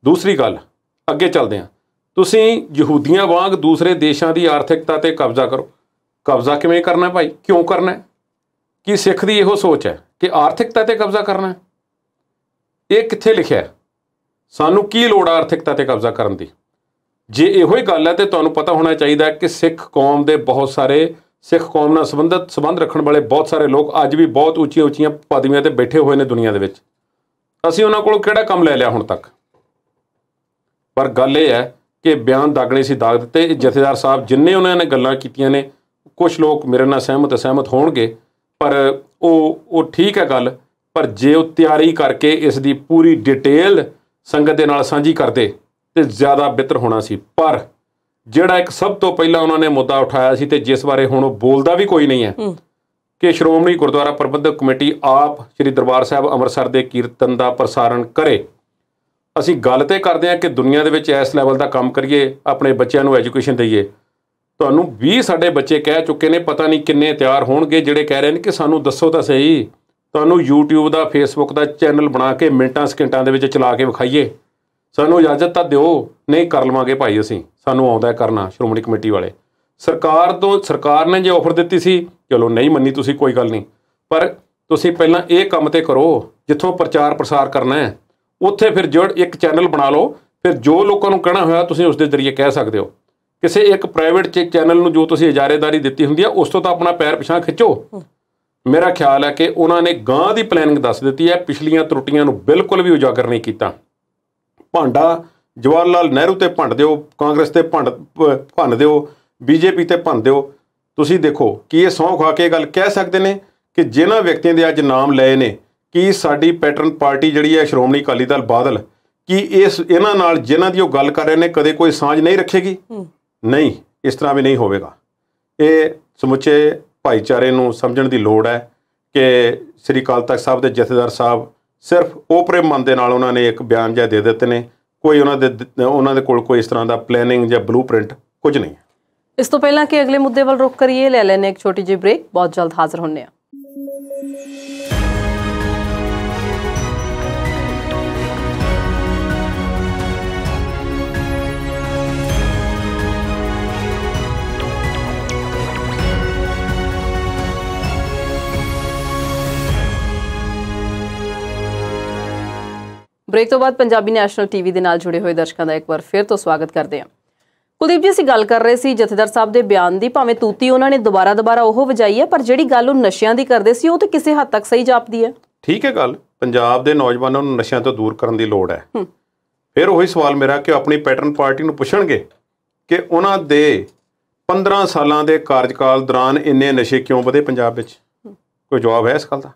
ਦੂਸਰੀ ਗੱਲ, ਅੱਗੇ ਚੱਲਦੇ ਹਾਂ। ਤੁਸੀਂ ਯਹੂਦੀਆਂ ਵਾਂਗ ਦੂਸਰੇ ਦੇਸ਼ਾਂ ਦੀ ਆਰਥਿਕਤਾ ਤੇ ਕਬਜ਼ਾ ਕਰੋ। ਕਬਜ਼ਾ ਕਿਵੇਂ ਕਰਨਾ ਭਾਈ? ਕਿਉਂ ਕਰਨਾ? ਕੀ ਸਿੱਖ ਦੀ ਇਹੋ ਸੋਚ ਹੈ ਕਿ ਆਰਥਿਕਤਾ ਤੇ ਕਬਜ਼ਾ ਕਰਨਾ? ਇਹ ਕਿੱਥੇ ਲਿਖਿਆ? ਸਾਨੂੰ ਕੀ ਲੋੜ ਆ ਆਰਥਿਕਤਾ ਤੇ ਕਬਜ਼ਾ ਕਰਨ ਦੀ? ਜੇ ਇਹੋ ਹੀ ਗੱਲ ਹੈ ਤੇ ਤੁਹਾਨੂੰ ਪਤਾ ਹੋਣਾ ਚਾਹੀਦਾ ਕਿ ਸਿੱਖ ਕੌਮ ਦੇ ਬਹੁਤ ਸਾਰੇ, ਸਿੱਖ ਕੌਮ ਨਾਲ ਸੰਬੰਧ ਰੱਖਣ ਵਾਲੇ ਬਹੁਤ ਸਾਰੇ ਲੋਕ ਅੱਜ ਵੀ ਬਹੁਤ ਉੱਚੀਆਂ ਪਦਵੀਆਂ ਤੇ ਬੈਠੇ ਹੋਏ ਨੇ ਦੁਨੀਆ ਦੇ ਵਿੱਚ। ਅਸੀਂ ਉਹਨਾਂ ਕੋਲੋਂ ਕਿਹੜਾ ਕੰਮ ਲੈ ਲਿਆ ਹੁਣ ਤੱਕ? ਪਰ ਗੱਲ ਇਹ ਹੈ ਕਿ ਬਿਆਨ ਦਾਗਣੇ ਸੀ ਦਾਗ ਦਿੱਤੇ। ਜਥੇਦਾਰ ਸਾਹਿਬ ਜਿੰਨੇ ਉਹਨਾਂ ਨੇ ਗੱਲਾਂ ਕੀਤੀਆਂ ਨੇ, ਕੁਝ ਲੋਕ ਮੇਰੇ ਨਾਲ ਸਹਿਮਤ ਹੋਣਗੇ, ਪਰ ਉਹ ਠੀਕ ਹੈ ਗੱਲ। ਪਰ ਜੇ ਉਹ ਤਿਆਰੀ ਕਰਕੇ ਇਸ ਦੀ ਪੂਰੀ ਡਿਟੇਲ ਸੰਗਤ ਦੇ ਨਾਲ ਸਾਂਝੀ ਕਰਦੇ ਤੇ ਜ਼ਿਆਦਾ ਬਿਹਤਰ ਹੋਣਾ ਸੀ। ਪਰ ਜਿਹੜਾ ਇੱਕ ਸਭ ਤੋਂ ਪਹਿਲਾਂ ਉਹਨਾਂ ਨੇ ਮੁੱਦਾ ਉਠਾਇਆ ਸੀ ਤੇ ਜਿਸ ਬਾਰੇ ਹੁਣ ਉਹ ਬੋਲਦਾ ਵੀ ਕੋਈ ਨਹੀਂ ਹੈ ਕਿ ਸ਼੍ਰੋਮਣੀ ਗੁਰਦੁਆਰਾ ਪ੍ਰਬੰਧਕ ਕਮੇਟੀ ਆਪ ਸ੍ਰੀ ਦਰਬਾਰ ਸਾਹਿਬ ਅੰਮ੍ਰਿਤਸਰ ਦੇ ਕੀਰਤਨ ਦਾ ਪ੍ਰਸਾਰਣ ਕਰੇ। ਅਸੀਂ ਗੱਲ ਤੇ ਕਰਦੇ ਹਾਂ ਕਿ ਦੁਨੀਆ ਦੇ ਵਿੱਚ ਇਸ ਲੈਵਲ ਦਾ ਕੰਮ ਕਰੀਏ, ਆਪਣੇ ਬੱਚਿਆਂ ਨੂੰ ਐਜੂਕੇਸ਼ਨ ਦਈਏ। ਤੁਹਾਨੂੰ 20 ਸਾਡੇ ਬੱਚੇ ਕਹਿ ਚੁੱਕੇ ਨੇ, ਪਤਾ ਨਹੀਂ ਕਿੰਨੇ ਤਿਆਰ ਹੋਣਗੇ ਜਿਹੜੇ ਕਹਿ ਰਹੇ ਨੇ ਕਿ ਸਾਨੂੰ ਦੱਸੋ ਤਾਂ ਸਹੀ, ਤੁਹਾਨੂੰ YouTube ਦਾ, Facebook ਦਾ ਚੈਨਲ ਬਣਾ ਕੇ ਮਿੰਟਾਂ ਸਕਿੰਟਾਂ ਦੇ ਵਿੱਚ ਚਲਾ ਕੇ ਵਿਖਾਈਏ। ਸਾਨੂੰ ਇਜਾਜ਼ਤ ਤਾਂ ਦਿਓ। ਨਹੀਂ ਕਰ ਲਵਾਂਗੇ ਭਾਈ, ਅਸੀਂ, ਸਾਨੂੰ ਆਉਂਦਾ ਕਰਨਾ। ਸ਼੍ਰੋਮਣੀ ਕਮੇਟੀ ਵਾਲੇ ਸਰਕਾਰ ਨੇ ਜੇ ਆਫਰ ਦਿੱਤੀ ਸੀ, ਚਲੋ ਨਹੀਂ ਮੰਨੀ ਤੁਸੀਂ, ਕੋਈ ਗੱਲ ਨਹੀਂ, ਪਰ ਤੁਸੀਂ ਪਹਿਲਾਂ ਇਹ ਕੰਮ ਤੇ ਕਰੋ ਜਿੱਥੋਂ ਪ੍ਰਚਾਰ ਪ੍ਰਸਾਰ ਕਰਨਾ ਹੈ। ਉੱਥੇ ਫਿਰ ਇੱਕ ਚੈਨਲ ਬਣਾ ਲਓ, ਫਿਰ ਜੋ ਲੋਕਾਂ ਨੂੰ ਕਹਿਣਾ ਹੋਇਆ ਤੁਸੀਂ ਉਸ ਦੇ ਜ਼ਰੀਏ ਕਹਿ ਸਕਦੇ ਹੋ। ਕਿਸੇ ਇੱਕ ਪ੍ਰਾਈਵੇਟ ਚੈਨਲ ਨੂੰ ਜੋ ਤੁਸੀਂ ਇਜਾਰੇਦਾਰੀ ਦਿੱਤੀ ਹੁੰਦੀ ਆ, ਉਸ ਤੋਂ ਤਾਂ ਆਪਣਾ ਪੈਰ ਪਿਛਾਂ ਖਿੱਚੋ। ਮੇਰਾ ਖਿਆਲ ਹੈ ਕਿ ਉਹਨਾਂ ਨੇ ਗਾਂ ਦੀ ਪਲੈਨਿੰਗ ਦੱਸ ਦਿੱਤੀ ਹੈ, ਪਿਛਲੀਆਂ ਤਰੁੱਟੀਆਂ ਨੂੰ ਬਿਲਕੁਲ ਵੀ ਉਜਾਗਰ ਨਹੀਂ ਕੀਤਾ। ਭਾਂਡਾ ਜਵਾਹਰ ਲਾਲ ਨਹਿਰੂ ਤੇ ਭੰਡ ਦਿਓ, ਕਾਂਗਰਸ ਤੇ ਭੰਨ ਦਿਓ, BJP ਤੇ ਭੰਨ ਦਿਓ। ਤੁਸੀਂ ਦੇਖੋ ਕਿ ਇਹ ਸਹੁੰ ਖਾ ਕੇ ਗੱਲ ਕਹਿ ਸਕਦੇ ਨੇ ਕਿ ਜਿਨ੍ਹਾਂ ਵਿਅਕਤੀਆਂ ਦੇ ਅੱਜ ਨਾਮ ਲਏ ਨੇ, ਕੀ ਸਾਡੀ ਪੈਟਰਨ ਪਾਰਟੀ ਜਿਹੜੀ ਹੈ ਸ਼੍ਰੋਮਣੀ ਅਕਾਲੀ ਦਲ ਬਾਦਲ, ਕੀ ਇਹਨਾਂ ਨਾਲ ਜਿਨ੍ਹਾਂ ਦੀ ਉਹ ਗੱਲ ਕਰ ਰਹੇ ਨੇ ਕਦੇ ਕੋਈ ਸਾਂਝ ਨਹੀਂ ਰੱਖੇਗੀ? ਨਹੀਂ, ਇਸ ਤਰ੍ਹਾਂ ਵੀ ਨਹੀਂ ਹੋਵੇਗਾ। ਇਹ ਸਮੁੱਚੇ ਭਾਈਚਾਰੇ ਨੂੰ ਸਮਝਣ ਦੀ ਲੋੜ ਹੈ ਕਿ ਸ੍ਰੀ ਅਕਾਲ ਤਖਤ ਸਾਹਿਬ ਦੇ ਜਥੇਦਾਰ ਸਾਹਿਬ ਸਿਰਫ ਓਪਰੇ ਮਨ ਦੇ ਨਾਲ ਉਹਨਾਂ ਨੇ ਇੱਕ ਬਿਆਨ ਜਿਹਾ ਦੇ ਦਿੱਤੇ ਨੇ। ਕੋਈ ਉਹਨਾਂ ਦੇ ਕੋਲ ਕੋਈ ਇਸ ਤਰ੍ਹਾਂ ਦਾ ਪਲੈਨਿੰਗ ਜਾਂ ਬਲੂਪ੍ਰਿੰਟ ਕੁਝ ਨਹੀਂ ਹੈ। ਇਸ ਤੋਂ ਪਹਿਲਾਂ ਕਿ ਅਗਲੇ ਮੁੱਦੇ ਵੱਲ ਰੁਖ ਕਰੀਏ, ਲੈ ਲੈਣੇ ਇੱਕ ਛੋਟੀ ਜਿਹੀ ਬ੍ਰੇਕ। ਬਹੁਤ ਜਲਦ ਹਾਜ਼ਰ ਹੁੰਦੇ ਹਾਂ। ਬ੍ਰੇਕ ਤੋਂ ਬਾਅਦ ਪੰਜਾਬੀ ਨੈਸ਼ਨਲ ਟੀਵੀ ਦੇ ਨਾਲ ਜੁੜੇ ਹੋਏ ਦਰਸ਼ਕਾਂ ਦਾ ਇੱਕ ਵਾਰ ਫਿਰ ਤੋਂ ਸਵਾਗਤ ਕਰਦੇ ਹਾਂ। ਕੁਲਦੀਪ ਜੀ, ਅਸੀਂ ਗੱਲ ਕਰ ਰਹੇ ਸੀ ਜਥੇਦਾਰ ਸਾਹਿਬ ਦੇ ਬਿਆਨ ਦੀ। ਭਾਵੇਂ ਤੂਤੀ ਉਹਨਾਂ ਨੇ ਦੁਬਾਰਾ ਉਹ ਵਜਾਈ ਹੈ, ਪਰ ਜਿਹੜੀ ਗੱਲ ਉਹ ਨਸ਼ਿਆਂ ਦੀ ਕਰਦੇ ਸੀ ਉਹ ਤਾਂ ਕਿਸੇ ਹੱਦ ਤੱਕ ਸਹੀ ਜਾਪਦੀ ਹੈ। ਠੀਕ ਹੈ ਗੱਲ, ਪੰਜਾਬ ਦੇ ਨੌਜਵਾਨਾਂ ਨੂੰ ਨਸ਼ਿਆਂ ਤੋਂ ਦੂਰ ਕਰਨ ਦੀ ਲੋੜ ਹੈ। ਫਿਰ ਉਹੀ ਸਵਾਲ ਮੇਰਾ ਕਿ ਆਪਣੀ ਪੈਟਰਨ ਪਾਰਟੀ ਨੂੰ ਪੁੱਛਣਗੇ ਕਿ ਉਹਨਾਂ ਦੇ 15 ਸਾਲਾਂ ਦੇ ਕਾਰਜਕਾਲ ਦੌਰਾਨ ਇੰਨੇ ਨਸ਼ੇ ਕਿਉਂ ਵਧੇ ਪੰਜਾਬ ਵਿੱਚ? ਕੋਈ ਜਵਾਬ ਹੈ ਇਸ ਗੱਲ ਦਾ?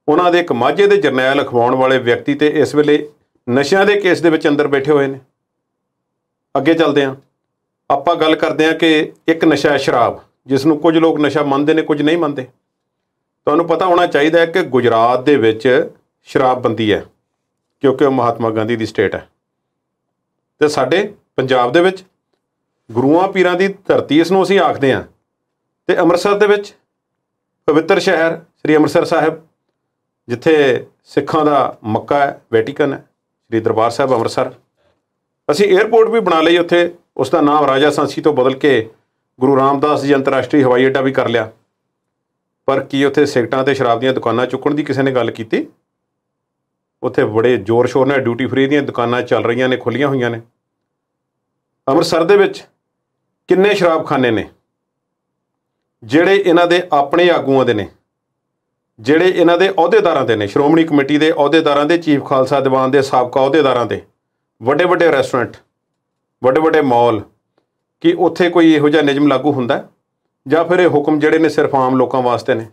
ਉਹਨਾਂ ਦੇ ਇੱਕ ਮਾਝੇ ਦੇ ਜਰਨੈਲ ਅਖਵਾਉਣ ਵਾਲੇ ਵਿਅਕਤੀ ਤੇ ਇਸ ਵੇਲੇ ਨਸ਼ਿਆਂ ਦੇ ਕੇਸ ਦੇ ਵਿੱਚ ਅੰਦਰ ਬੈਠੇ ਹੋਏ ਨੇ। ਅੱਗੇ ਚੱਲਦੇ ਹਾਂ, ਆਪਾਂ ਗੱਲ ਕਰਦੇ ਹਾਂ ਕਿ ਇੱਕ ਨਸ਼ਾ ਹੈ ਸ਼ਰਾਬ। ਜਿਸ ਨੂੰ ਕੁਝ ਲੋਕ ਨਸ਼ਾ ਮੰਨਦੇ ਨੇ, ਕੁਝ ਨਹੀਂ ਮੰਨਦੇ। ਤੁਹਾਨੂੰ ਪਤਾ ਹੋਣਾ ਚਾਹੀਦਾ ਹੈ ਕਿ ਗੁਜਰਾਤ ਦੇ ਵਿੱਚ ਸ਼ਰਾਬਬੰਦੀ ਹੈ, ਕਿਉਂਕਿ ਉਹ ਮਹਾਤਮਾ ਗਾਂਧੀ ਦੀ ਸਟੇਟ ਹੈ। ਅਤੇ ਸਾਡੇ ਪੰਜਾਬ ਦੇ ਵਿੱਚ ਗੁਰੂਆਂ ਪੀਰਾਂ ਦੀ ਧਰਤੀ ਇਸ ਨੂੰ ਅਸੀਂ ਆਖਦੇ ਹਾਂ। ਅਤੇ ਅੰਮ੍ਰਿਤਸਰ ਦੇ ਵਿੱਚ ਪਵਿੱਤਰ ਸ਼ਹਿਰ ਸ੍ਰੀ ਅੰਮ੍ਰਿਤਸਰ ਸਾਹਿਬ, ਜਿੱਥੇ ਸਿੱਖਾਂ ਦਾ ਮੱਕਾ ਹੈ, ਵੈਟੀਕਨ ਹੈ, ਸ੍ਰੀ ਦਰਬਾਰ ਸਾਹਿਬ ਅੰਮ੍ਰਿਤਸਰ। ਅਸੀਂ ਏਅਰਪੋਰਟ ਵੀ ਬਣਾ ਲਈ ਉੱਥੇ, ਉਸ ਦਾ ਨਾਮ ਰਾਜਾ ਸਾਂਸੀ ਤੋਂ ਬਦਲ ਕੇ ਗੁਰੂ ਰਾਮਦਾਸ ਜੀ ਅੰਤਰਰਾਸ਼ਟਰੀ ਹਵਾਈ ਅੱਡਾ ਵੀ ਕਰ ਲਿਆ। ਪਰ ਕੀ ਉੱਥੇ ਸਿਗਰਟਾਂ ਅਤੇ ਸ਼ਰਾਬ ਦੀਆਂ ਦੁਕਾਨਾਂ ਚੁੱਕਣ ਦੀ ਕਿਸੇ ਨੇ ਗੱਲ ਕੀਤੀ? ਉੱਥੇ ਬੜੇ ਜ਼ੋਰ ਸ਼ੋਰ ਨਾਲ ਡਿਊਟੀ ਫਰੀ ਦੀਆਂ ਦੁਕਾਨਾਂ ਚੱਲ ਰਹੀਆਂ ਨੇ, ਖੁੱਲ੍ਹੀਆਂ ਹੋਈਆਂ ਨੇ। ਅੰਮ੍ਰਿਤਸਰ ਦੇ ਵਿੱਚ ਕਿੰਨੇ ਸ਼ਰਾਬਖਾਨੇ ਨੇ ਜਿਹੜੇ ਇਹਨਾਂ ਦੇ ਆਪਣੇ ਆਗੂਆਂ ਦੇ ਨੇ, ਜਿਹੜੇ ਇਹਨਾਂ ਦੇ ਅਹੁਦੇਦਾਰਾਂ ਦੇ ਨੇ, ਸ਼੍ਰੋਮਣੀ ਕਮੇਟੀ ਦੇ ਅਹੁਦੇਦਾਰਾਂ ਦੇ, ਚੀਫ ਖਾਲਸਾ ਦੀਵਾਨ ਦੇ ਸਾਬਕਾ ਅਹੁਦੇਦਾਰਾਂ ਦੇ, ਵੱਡੇ ਵੱਡੇ ਰੈਸਟੋਰੈਂਟ, ਵੱਡੇ ਵੱਡੇ ਮਾਲ। ਕੀ ਉੱਥੇ ਕੋਈ ਇਹੋ ਜਿਹਾ ਨਿਯਮ ਲਾਗੂ ਹੁੰਦਾ, ਜਾਂ ਫਿਰ ਇਹ ਹੁਕਮ ਜਿਹੜੇ ਨੇ ਸਿਰਫ ਆਮ ਲੋਕਾਂ ਵਾਸਤੇ ਨੇ?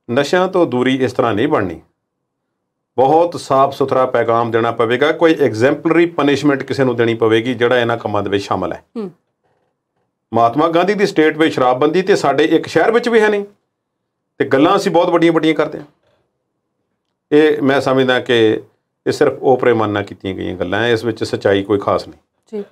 ਨਸ਼ਿਆਂ ਤੋਂ ਦੂਰੀ ਇਸ ਤਰ੍ਹਾਂ ਨਹੀਂ ਬਣਨੀ। ਬਹੁਤ ਸਾਫ਼ ਸੁਥਰਾ ਪੈਗਾਮ ਦੇਣਾ ਪਵੇਗਾ, ਕੋਈ ਐਗਜ਼ੈਂਪਲਰੀ ਪਨਿਸ਼ਮੈਂਟ ਕਿਸੇ ਨੂੰ ਦੇਣੀ ਪਵੇਗੀ ਜਿਹੜਾ ਇਹਨਾਂ ਕੰਮਾਂ ਦੇ ਵਿੱਚ ਸ਼ਾਮਲ ਹੈ। ਮਹਾਤਮਾ ਗਾਂਧੀ ਦੀ ਸਟੇਟ ਵਿੱਚ ਸ਼ਰਾਬਬੰਦੀ ਤੇ ਸਾਡੇ ਇੱਕ ਸ਼ਹਿਰ ਵਿੱਚ ਵੀ ਹੈ ਨਹੀਂ, ਤੇ ਗੱਲਾਂ ਅਸੀਂ ਬਹੁਤ ਵੱਡੀਆਂ ਵੱਡੀਆਂ ਕਰਦੇ ਹਾਂ। ਇਹ ਮੈਂ ਸਮਝਦਾ ਕਿ ਇਹ ਸਿਰਫ ਓਪਰੇ ਮਨ ਨਾਲ ਕੀਤੀਆਂ ਗਈਆਂ ਗੱਲਾਂ ਹੈ, ਇਸ ਵਿੱਚ ਸੱਚਾਈ ਕੋਈ ਖਾਸ ਨਹੀਂ ਜੀ।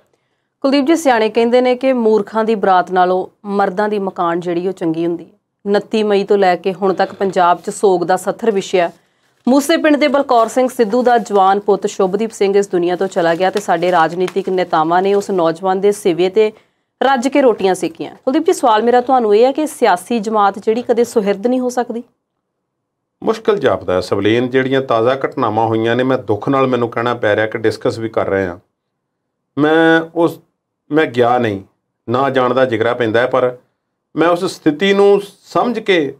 ਕੁਲਦੀਪ ਜੀ, ਸਿਆਣੇ ਕਹਿੰਦੇ ਨੇ ਕਿ ਮੂਰਖਾਂ ਦੀ ਬਰਾਤ ਨਾਲੋਂ ਮਰਦਾਂ ਦੀ ਮਕਾਨ ਜਿਹੜੀ ਉਹ ਚੰਗੀ ਹੁੰਦੀ ਹੈ। 29 ਮਈ ਤੋਂ ਲੈ ਕੇ ਹੁਣ ਤੱਕ ਪੰਜਾਬ 'ਚ ਸੋਗ ਦਾ ਸੱਥਰ ਵਿਛਿਆ। ਮੂਸੇ ਪਿੰਡ ਦੇ ਬਲਕੌਰ ਸਿੰਘ ਸਿੱਧੂ ਦਾ ਜਵਾਨ ਪੁੱਤ ਸ਼ੁਭਦੀਪ ਸਿੰਘ ਇਸ ਦੁਨੀਆ ਤੋਂ ਚਲਾ ਗਿਆ ਤੇ ਸਾਡੇ ਰਾਜਨੀਤਿਕ ਨੇਤਾਵਾਂ ਨੇ ਉਸ ਨੌਜਵਾਨ ਦੇ ਸਿਵੇ ਤੇ ਰੱਜ ਕੇ ਰੋਟੀਆਂ ਸੇਕੀਆਂ। ਕੁਲਦੀਪ ਜੀ, ਸਵਾਲ ਮੇਰਾ ਤੁਹਾਨੂੰ ਇਹ ਹੈ ਕਿ ਸਿਆਸੀ ਜਮਾਤ ਜਿਹੜੀ ਕਦੇ ਸੁਹਿਰਦ ਨਹੀਂ ਹੋ ਸਕਦੀ? ਮੁਸ਼ਕਿਲ ਜਾਪਦਾ ਹੈ ਸਵਲੀਨ। ਜਿਹੜੀਆਂ ਤਾਜ਼ਾ ਘਟਨਾਵਾਂ ਹੋਈਆਂ ਨੇ, ਮੈਂ ਦੁੱਖ ਨਾਲ ਮੈਨੂੰ ਕਹਿਣਾ ਪੈ ਰਿਹਾ ਕਿ ਡਿਸਕਸ ਵੀ ਕਰ ਰਹੇ ਹਾਂ। ਮੈਂ ਗਿਆ ਨਹੀਂ, ਨਾ ਜਾਣ ਦਾ ਜਿਗਰਾ ਪੈਂਦਾ ਹੈ, ਪਰ ਮੈਂ ਉਸ ਸਥਿਤੀ ਨੂੰ ਸਮਝ ਕੇ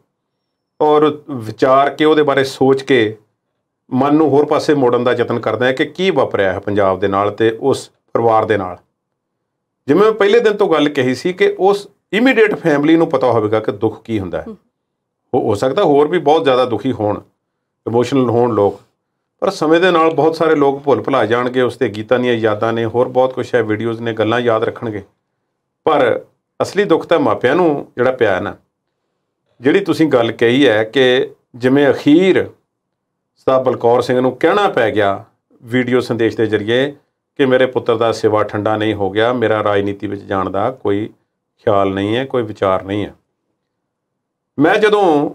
ਔਰ ਵਿਚਾਰ ਕੇ ਉਹਦੇ ਬਾਰੇ ਸੋਚ ਕੇ ਮਨ ਨੂੰ ਹੋਰ ਪਾਸੇ ਮੋੜਨ ਦਾ ਯਤਨ ਕਰਦਾ ਹੈ ਕਿ ਕੀ ਵਾਪਰਿਆ ਹੈ ਪੰਜਾਬ ਦੇ ਨਾਲ ਅਤੇ ਉਸ ਪਰਿਵਾਰ ਦੇ ਨਾਲ। ਜਿਵੇਂ ਮੈਂ ਪਹਿਲੇ ਦਿਨ ਤੋਂ ਗੱਲ ਕਹੀ ਸੀ ਕਿ ਉਸ ਇਮੀਡੀਏਟ ਫੈਮਿਲੀ ਨੂੰ ਪਤਾ ਹੋਵੇਗਾ ਕਿ ਦੁੱਖ ਕੀ ਹੁੰਦਾ ਹੈ। ਹੋ ਸਕਦਾ ਹੋਰ ਵੀ ਬਹੁਤ ਜ਼ਿਆਦਾ ਦੁਖੀ ਹੋਣ, ਇਮੋਸ਼ਨਲ ਹੋਣ ਲੋਕ, ਪਰ ਸਮੇਂ ਦੇ ਨਾਲ ਬਹੁਤ ਸਾਰੇ ਲੋਕ ਭੁੱਲ ਭੁਲਾ ਜਾਣਗੇ। ਉਸ 'ਤੇ ਗੀਤਾਂ ਦੀਆਂ ਯਾਦਾਂ ਨੇ, ਹੋਰ ਬਹੁਤ ਕੁਛ ਹੈ, ਵੀਡੀਓਜ਼ ਨੇ, ਗੱਲਾਂ ਯਾਦ ਰੱਖਣਗੇ। ਪਰ ਅਸਲੀ ਦੁੱਖ ਤਾਂ ਮਾਪਿਆਂ ਨੂੰ ਜਿਹੜਾ ਪਿਆ ਹੈ ਨਾ। ਜਿਹੜੀ ਤੁਸੀਂ ਗੱਲ ਕਹੀ ਹੈ ਕਿ ਜਿਵੇਂ ਅਖੀਰ ਸਾਹਿਬ ਬਲਕੌਰ ਸਿੰਘ ਨੂੰ ਕਹਿਣਾ ਪੈ ਗਿਆ ਵੀਡੀਓ ਸੰਦੇਸ਼ ਦੇ ਜ਼ਰੀਏ ਕਿ ਮੇਰੇ ਪੁੱਤਰ ਦਾ ਸਿਵਾ ਠੰਡਾ ਨਹੀਂ ਹੋ ਗਿਆ, ਮੇਰਾ ਰਾਜਨੀਤੀ ਵਿੱਚ ਜਾਣ ਦਾ ਕੋਈ ਖਿਆਲ ਨਹੀਂ ਹੈ, ਕੋਈ ਵਿਚਾਰ ਨਹੀਂ ਹੈ। ਮੈਂ ਜਦੋਂ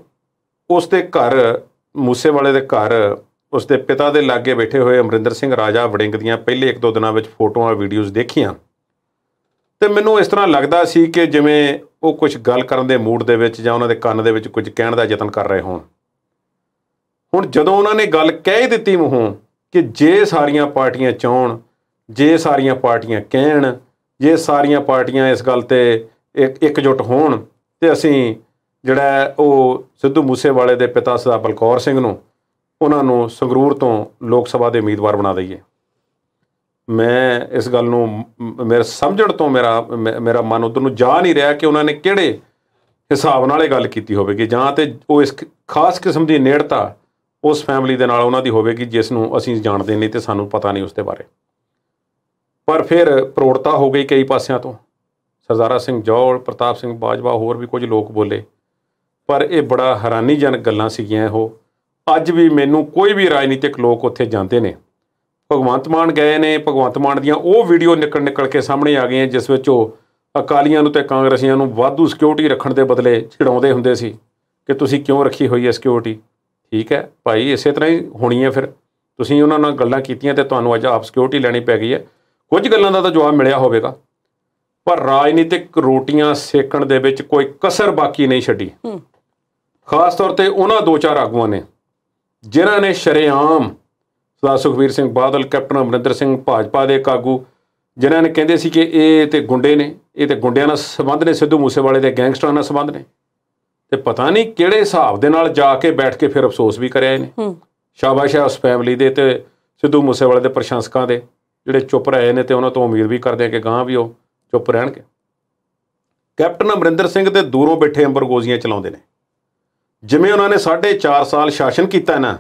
ਉਸ ਦੇ ਘਰ, ਮੂਸੇਵਾਲੇ ਦੇ ਘਰ, ਉਸ ਦੇ ਪਿਤਾ ਦੇ ਲਾਗੇ ਬੈਠੇ ਹੋਏ ਅਮਰਿੰਦਰ ਸਿੰਘ ਰਾਜਾ ਵੜਿੰਗ ਦੀਆਂ ਪਹਿਲੇ 1-2 ਦਿਨਾਂ ਵਿੱਚ ਫੋਟੋਆਂ, ਵੀਡੀਓਜ਼ ਦੇਖੀਆਂ, ਅਤੇ ਮੈਨੂੰ ਇਸ ਤਰ੍ਹਾਂ ਲੱਗਦਾ ਸੀ ਕਿ ਜਿਵੇਂ ਉਹ ਕੁਝ ਗੱਲ ਕਰਨ ਦੇ ਮੂਡ ਦੇ ਵਿੱਚ ਜਾਂ ਉਹਨਾਂ ਦੇ ਕੰਨ ਦੇ ਵਿੱਚ ਕੁਝ ਕਹਿਣ ਦਾ ਯਤਨ ਕਰ ਰਹੇ ਹੋਣ। ਹੁਣ ਜਦੋਂ ਉਹਨਾਂ ਨੇ ਗੱਲ ਕਹਿ ਹੀ ਦਿੱਤੀ ਮੂੰਹੋਂ ਕਿ ਜੇ ਸਾਰੀਆਂ ਪਾਰਟੀਆਂ ਚਾਹੁਣ, ਜੇ ਸਾਰੀਆਂ ਪਾਰਟੀਆਂ ਕਹਿਣ, ਜੇ ਸਾਰੀਆਂ ਪਾਰਟੀਆਂ ਇਸ ਗੱਲ 'ਤੇ ਇਕਜੁੱਟ ਹੋਣ ਅਤੇ ਅਸੀਂ ਜਿਹੜਾ ਉਹ ਸਿੱਧੂ ਮੂਸੇਵਾਲੇ ਦੇ ਪਿਤਾ ਸਰਦਾਰ ਬਲਕੌਰ ਸਿੰਘ ਨੂੰ, ਉਹਨਾਂ ਨੂੰ ਸੰਗਰੂਰ ਤੋਂ ਲੋਕ ਸਭਾ ਦੇ ਉਮੀਦਵਾਰ ਬਣਾ ਦਈਏ। ਮੈਂ ਇਸ ਗੱਲ ਨੂੰ ਮੇਰੇ ਸਮਝਣ ਤੋਂ ਮੇਰਾ ਮਨ ਉੱਧਰ ਨੂੰ ਜਾ ਨਹੀਂ ਰਿਹਾ ਕਿ ਉਹਨਾਂ ਨੇ ਕਿਹੜੇ ਹਿਸਾਬ ਨਾਲ ਇਹ ਗੱਲ ਕੀਤੀ ਹੋਵੇਗੀ, ਜਾਂ ਤਾਂ ਉਹ ਇਸ ਖਾਸ ਕਿਸਮ ਦੀ ਨੇੜਤਾ ਉਸ ਫੈਮਿਲੀ ਦੇ ਨਾਲ ਉਹਨਾਂ ਦੀ ਹੋਵੇਗੀ ਜਿਸ ਨੂੰ ਅਸੀਂ ਜਾਣਦੇ ਨਹੀਂ ਅਤੇ ਸਾਨੂੰ ਪਤਾ ਨਹੀਂ ਉਸ ਦੇ ਬਾਰੇ। ਪਰ ਫਿਰ ਪ੍ਰੋੜਤਾ ਹੋ ਗਈ ਕਈ ਪਾਸਿਆਂ ਤੋਂ। ਸਰਦਾਰਾ ਸਿੰਘ ਜੌਹਲ, ਪ੍ਰਤਾਪ ਸਿੰਘ ਬਾਜਵਾ, ਹੋਰ ਵੀ ਕੁਝ ਲੋਕ ਬੋਲੇ, ਪਰ ਇਹ ਬੜਾ ਹੈਰਾਨੀਜਨਕ ਗੱਲਾਂ ਸੀਗੀਆਂ। ਉਹ ਅੱਜ ਵੀ ਮੈਨੂੰ ਕੋਈ ਵੀ ਰਾਜਨੀਤਿਕ ਲੋਕ ਉੱਥੇ ਜਾਂਦੇ ਨੇ, ਭਗਵੰਤ ਮਾਨ ਗਏ ਨੇ, ਭਗਵੰਤ ਮਾਨ ਦੀਆਂ ਉਹ ਵੀਡੀਓ ਨਿਕਲ ਕੇ ਸਾਹਮਣੇ ਆ ਗਈਆਂ ਜਿਸ ਵਿੱਚ ਉਹ ਅਕਾਲੀਆਂ ਨੂੰ ਅਤੇ ਕਾਂਗਰਸੀਆਂ ਨੂੰ ਵਾਧੂ ਸਿਕਿਉਰਿਟੀ ਰੱਖਣ ਦੇ ਬਦਲੇ ਚਿੜਾਉਂਦੇ ਹੁੰਦੇ ਸੀ ਕਿ ਤੁਸੀਂ ਕਿਉਂ ਰੱਖੀ ਹੋਈ ਹੈ ਸਿਕਿਉਰਿਟੀ। ਠੀਕ ਹੈ ਭਾਈ, ਇਸੇ ਤਰ੍ਹਾਂ ਹੀ ਹੋਣੀ ਹੈ। ਫਿਰ ਤੁਸੀਂ ਉਹਨਾਂ ਨਾਲ ਗੱਲਾਂ ਕੀਤੀਆਂ ਅਤੇ ਤੁਹਾਨੂੰ ਅੱਜ ਆਪ ਸਿਕਿਉਰਿਟੀ ਲੈਣੀ ਪੈ ਗਈ ਹੈ। ਕੁਝ ਗੱਲਾਂ ਦਾ ਤਾਂ ਜਵਾਬ ਮਿਲਿਆ ਹੋਵੇਗਾ, ਪਰ ਰਾਜਨੀਤਿਕ ਰੋਟੀਆਂ ਸੇਕਣ ਦੇ ਵਿੱਚ ਕੋਈ ਕਸਰ ਬਾਕੀ ਨਹੀਂ ਛੱਡੀ। ਖਾਸ ਤੌਰ 'ਤੇ ਉਹਨਾਂ 2-4 ਆਗੂਆਂ ਨੇ ਜਿਨ੍ਹਾਂ ਨੇ ਸ਼ਰੇਆਮ, ਸਰਦਾਰ ਸੁਖਬੀਰ ਸਿੰਘ ਬਾਦਲ, ਕੈਪਟਨ ਅਮਰਿੰਦਰ ਸਿੰਘ, ਭਾਜਪਾ ਦੇ ਇੱਕ ਆਗੂ, ਜਿਨ੍ਹਾਂ ਨੇ ਕਹਿੰਦੇ ਸੀ ਕਿ ਇਹ ਤਾਂ ਗੁੰਡੇ ਨੇ, ਇਹ ਤਾਂ ਗੁੰਡਿਆਂ ਨਾਲ ਸੰਬੰਧ ਨੇ, ਸਿੱਧੂ ਮੂਸੇਵਾਲੇ ਦੇ ਗੈਂਗਸਟਰਾਂ ਨਾਲ ਸੰਬੰਧ ਨੇ, ਅਤੇ ਪਤਾ ਨਹੀਂ ਕਿਹੜੇ ਹਿਸਾਬ ਦੇ ਨਾਲ ਜਾ ਕੇ ਬੈਠ ਕੇ ਫਿਰ ਅਫਸੋਸ ਵੀ ਕਰਿਆ ਇਹਨੇ। ਸ਼ਾਬਾਸ਼ ਹੈ ਉਸ ਫੈਮਿਲੀ ਦੇ ਅਤੇ ਸਿੱਧੂ ਮੂਸੇਵਾਲੇ ਦੇ ਪ੍ਰਸ਼ੰਸਕਾਂ ਦੇ ਜਿਹੜੇ ਚੁੱਪ ਰਹੇ ਨੇ, ਅਤੇ ਉਹਨਾਂ ਤੋਂ ਉਮੀਦ ਵੀ ਕਰਦੇ ਆ ਕਿ ਗਾਂ ਵੀ ਉਹ ਚੁੱਪ ਰਹਿਣਗੇ। ਕੈਪਟਨ ਅਮਰਿੰਦਰ ਸਿੰਘ ਦੇ ਦੂਰੋਂ ਬੈਠੇ ਅੰਬਰਗੋਜ਼ੀਆਂ ਚਲਾਉਂਦੇ ਨੇ। ਜਿਵੇਂ ਉਹਨਾਂ ਨੇ 4.5 ਸਾਲ ਸ਼ਾਸਨ ਕੀਤਾ ਨਾ,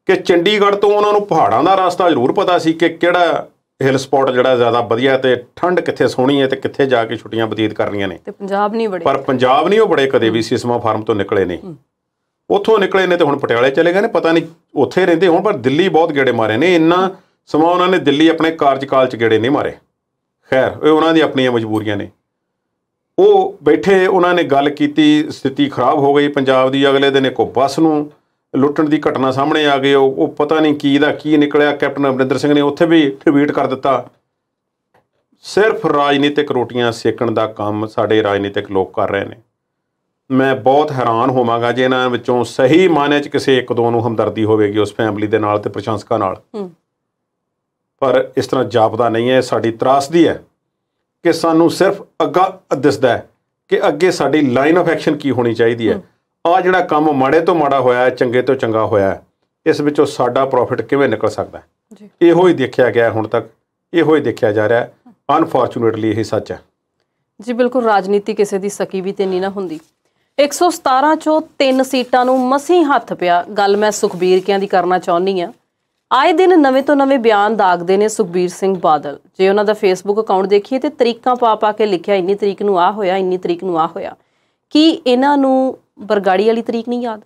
ਕਿ ਚੰਡੀਗੜ੍ਹ ਤੋਂ ਉਹਨਾਂ ਨੂੰ ਪਹਾੜਾਂ ਦਾ ਰਸਤਾ ਜ਼ਰੂਰ ਪਤਾ ਸੀ ਕਿ ਕਿਹੜਾ ਹਿਲ ਸਪੌਟ ਜਿਹੜਾ ਜ਼ਿਆਦਾ ਵਧੀਆ ਤੇ ਠੰਡ ਕਿੱਥੇ ਸੋਹਣੀ ਹੈ ਤੇ ਕਿੱਥੇ ਜਾ ਕੇ ਛੁੱਟੀਆਂ ਬਤੀਤ ਕਰਨੀਆਂ ਨੇ। ਤੇ ਪੰਜਾਬ ਨਹੀਂ ਬੜੇ, ਪਰ ਪੰਜਾਬ ਨਹੀਂ ਉਹ ਬੜੇ ਕਦੇ ਵੀ ਸਿਸਮਾ ਫਾਰਮ ਤੋਂ ਨਿਕਲੇ ਨੇ। ਉੱਥੋਂ ਨਿਕਲੇ ਨੇ ਤੇ ਹੁਣ ਪਟਿਆਲੇ ਚਲੇ ਗਏ ਨੇ, ਪਤਾ ਨਹੀਂ ਉੱਥੇ ਰਹਿੰਦੇ ਹੁਣ, ਪਰ ਦਿੱਲੀ ਬਹੁਤ ਗੇੜੇ ਮਾਰੇ ਨੇ। ਇੰਨਾ ਸਮਾਂ ਉਹਨਾਂ ਨੇ ਦਿੱਲੀ ਆਪਣੇ ਕਾਰਜਕਾਲ 'ਚ ਗੇੜੇ ਨਹੀਂ ਮਾਰੇ। ਖੈਰ ਇਹ ਉਹਨਾਂ ਦੀਆਂ ਆਪਣੀਆਂ ਮਜਬੂਰੀਆਂ ਨੇ। ਉਹ ਬੈਠੇ, ਉਹਨਾਂ ਨੇ ਗੱਲ ਕੀਤੀ, ਸਥਿਤੀ ਖਰਾਬ ਹੋ ਗਈ ਪੰਜਾਬ ਦੀ। ਅਗਲੇ ਦਿਨ ਇੱਕ ਬੱਸ ਨੂੰ ਲੁੱਟਣ ਦੀ ਘਟਨਾ ਸਾਹਮਣੇ ਆ ਗਈ। ਉਹ ਪਤਾ ਨਹੀਂ ਕੀ ਦਾ ਕੀ ਨਿਕਲਿਆ। ਕੈਪਟਨ ਅਮਰਿੰਦਰ ਸਿੰਘ ਨੇ ਉੱਥੇ ਵੀ ਟਵੀਟ ਕਰ ਦਿੱਤਾ। ਸਿਰਫ ਰਾਜਨੀਤਿਕ ਰੋਟੀਆਂ ਸੇਕਣ ਦਾ ਕੰਮ ਸਾਡੇ ਰਾਜਨੀਤਿਕ ਲੋਕ ਕਰ ਰਹੇ ਨੇ। ਮੈਂ ਬਹੁਤ ਹੈਰਾਨ ਹੋਵਾਂਗਾ ਜੇ ਇਹਨਾਂ ਵਿੱਚੋਂ ਸਹੀ ਮਾਅਨੇ 'ਚ ਕਿਸੇ ਇੱਕ ਦੋ ਨੂੰ ਹਮਦਰਦੀ ਹੋਵੇਗੀ ਉਸ ਫੈਮਿਲੀ ਦੇ ਨਾਲ ਤੇ ਪ੍ਰਸ਼ੰਸਕਾਂ ਨਾਲ। ਪਰ ਇਸ ਤਰ੍ਹਾਂ ਜਾਪਦਾ ਨਹੀਂ ਹੈ। ਸਾਡੀ ਤਰਾਸਦੀ ਹੈ ਕਿ ਸਾਨੂੰ ਸਿਰਫ ਅੱਗਾ ਦਿਸਦਾ ਹੈ ਕਿ ਅੱਗੇ ਸਾਡੀ ਲਾਈਨ ਆਫ ਐਕਸ਼ਨ ਕੀ ਹੋਣੀ ਚਾਹੀਦੀ ਹੈ। ਆਹ ਜਿਹੜਾ ਕੰਮ ਮਾੜੇ ਤੋਂ ਮਾੜਾ ਹੋਇਆ, ਚੰਗੇ ਤੋਂ ਚੰਗਾ ਹੋਇਆ, ਇਸ ਵਿੱਚੋਂ ਸਾਡਾ ਪ੍ਰੋਫਿਟ ਕਿਵੇਂ ਨਿਕਲ ਸਕਦਾ ਹੈ, ਇਹੋ ਹੀ ਦੇਖਿਆ ਗਿਆ ਹੁਣ ਤੱਕ, ਇਹੋ ਹੀ ਦੇਖਿਆ ਜਾ ਰਿਹਾ। ਅਨਫੋਰਚੂਨੇਟਲੀ ਇਹ ਸੱਚ ਹੈ ਜੀ। ਬਿਲਕੁਲ, ਰਾਜਨੀਤੀ ਕਿਸੇ ਦੀ ਸਕੀ ਵੀ ਤੇ ਨਹੀਂ ਨਾ ਹੁੰਦੀ। 117 ਚੋਂ 3 ਸੀਟਾਂ ਨੂੰ ਮਸੀਂ ਹੱਥ ਪਿਆ। ਗੱਲ ਮੈਂ ਸੁਖਬੀਰ ਕਿਆਂ ਦੀ ਕਰਨਾ ਚਾਹੁੰਦੀ ਹਾਂ। ਆਏ ਦਿਨ ਨਵੇਂ ਤੋਂ ਨਵੇਂ ਬਿਆਨ ਦਾਗਦੇ ਨੇ ਸੁਖਬੀਰ ਸਿੰਘ ਬਾਦਲ। ਜੇ ਉਹਨਾਂ ਦਾ ਫੇਸਬੁੱਕ ਅਕਾਊਂਟ ਦੇਖੀਏ ਤੇ ਤਰੀਕਾਂ ਪਾ ਕੇ ਲਿਖਿਆ, ਇੰਨੀ ਤਰੀਕ ਨੂੰ ਆਹ ਹੋਇਆ, ਇੰਨੀ ਤਰੀਕ ਨੂੰ ਆਹ ਹੋਇਆ। ਕੀ ਇਹਨਾਂ ਨੂੰ ਬਰਗਾੜੀ ਵਾਲੀ ਤਰੀਕ ਨਹੀਂ ਯਾਦ?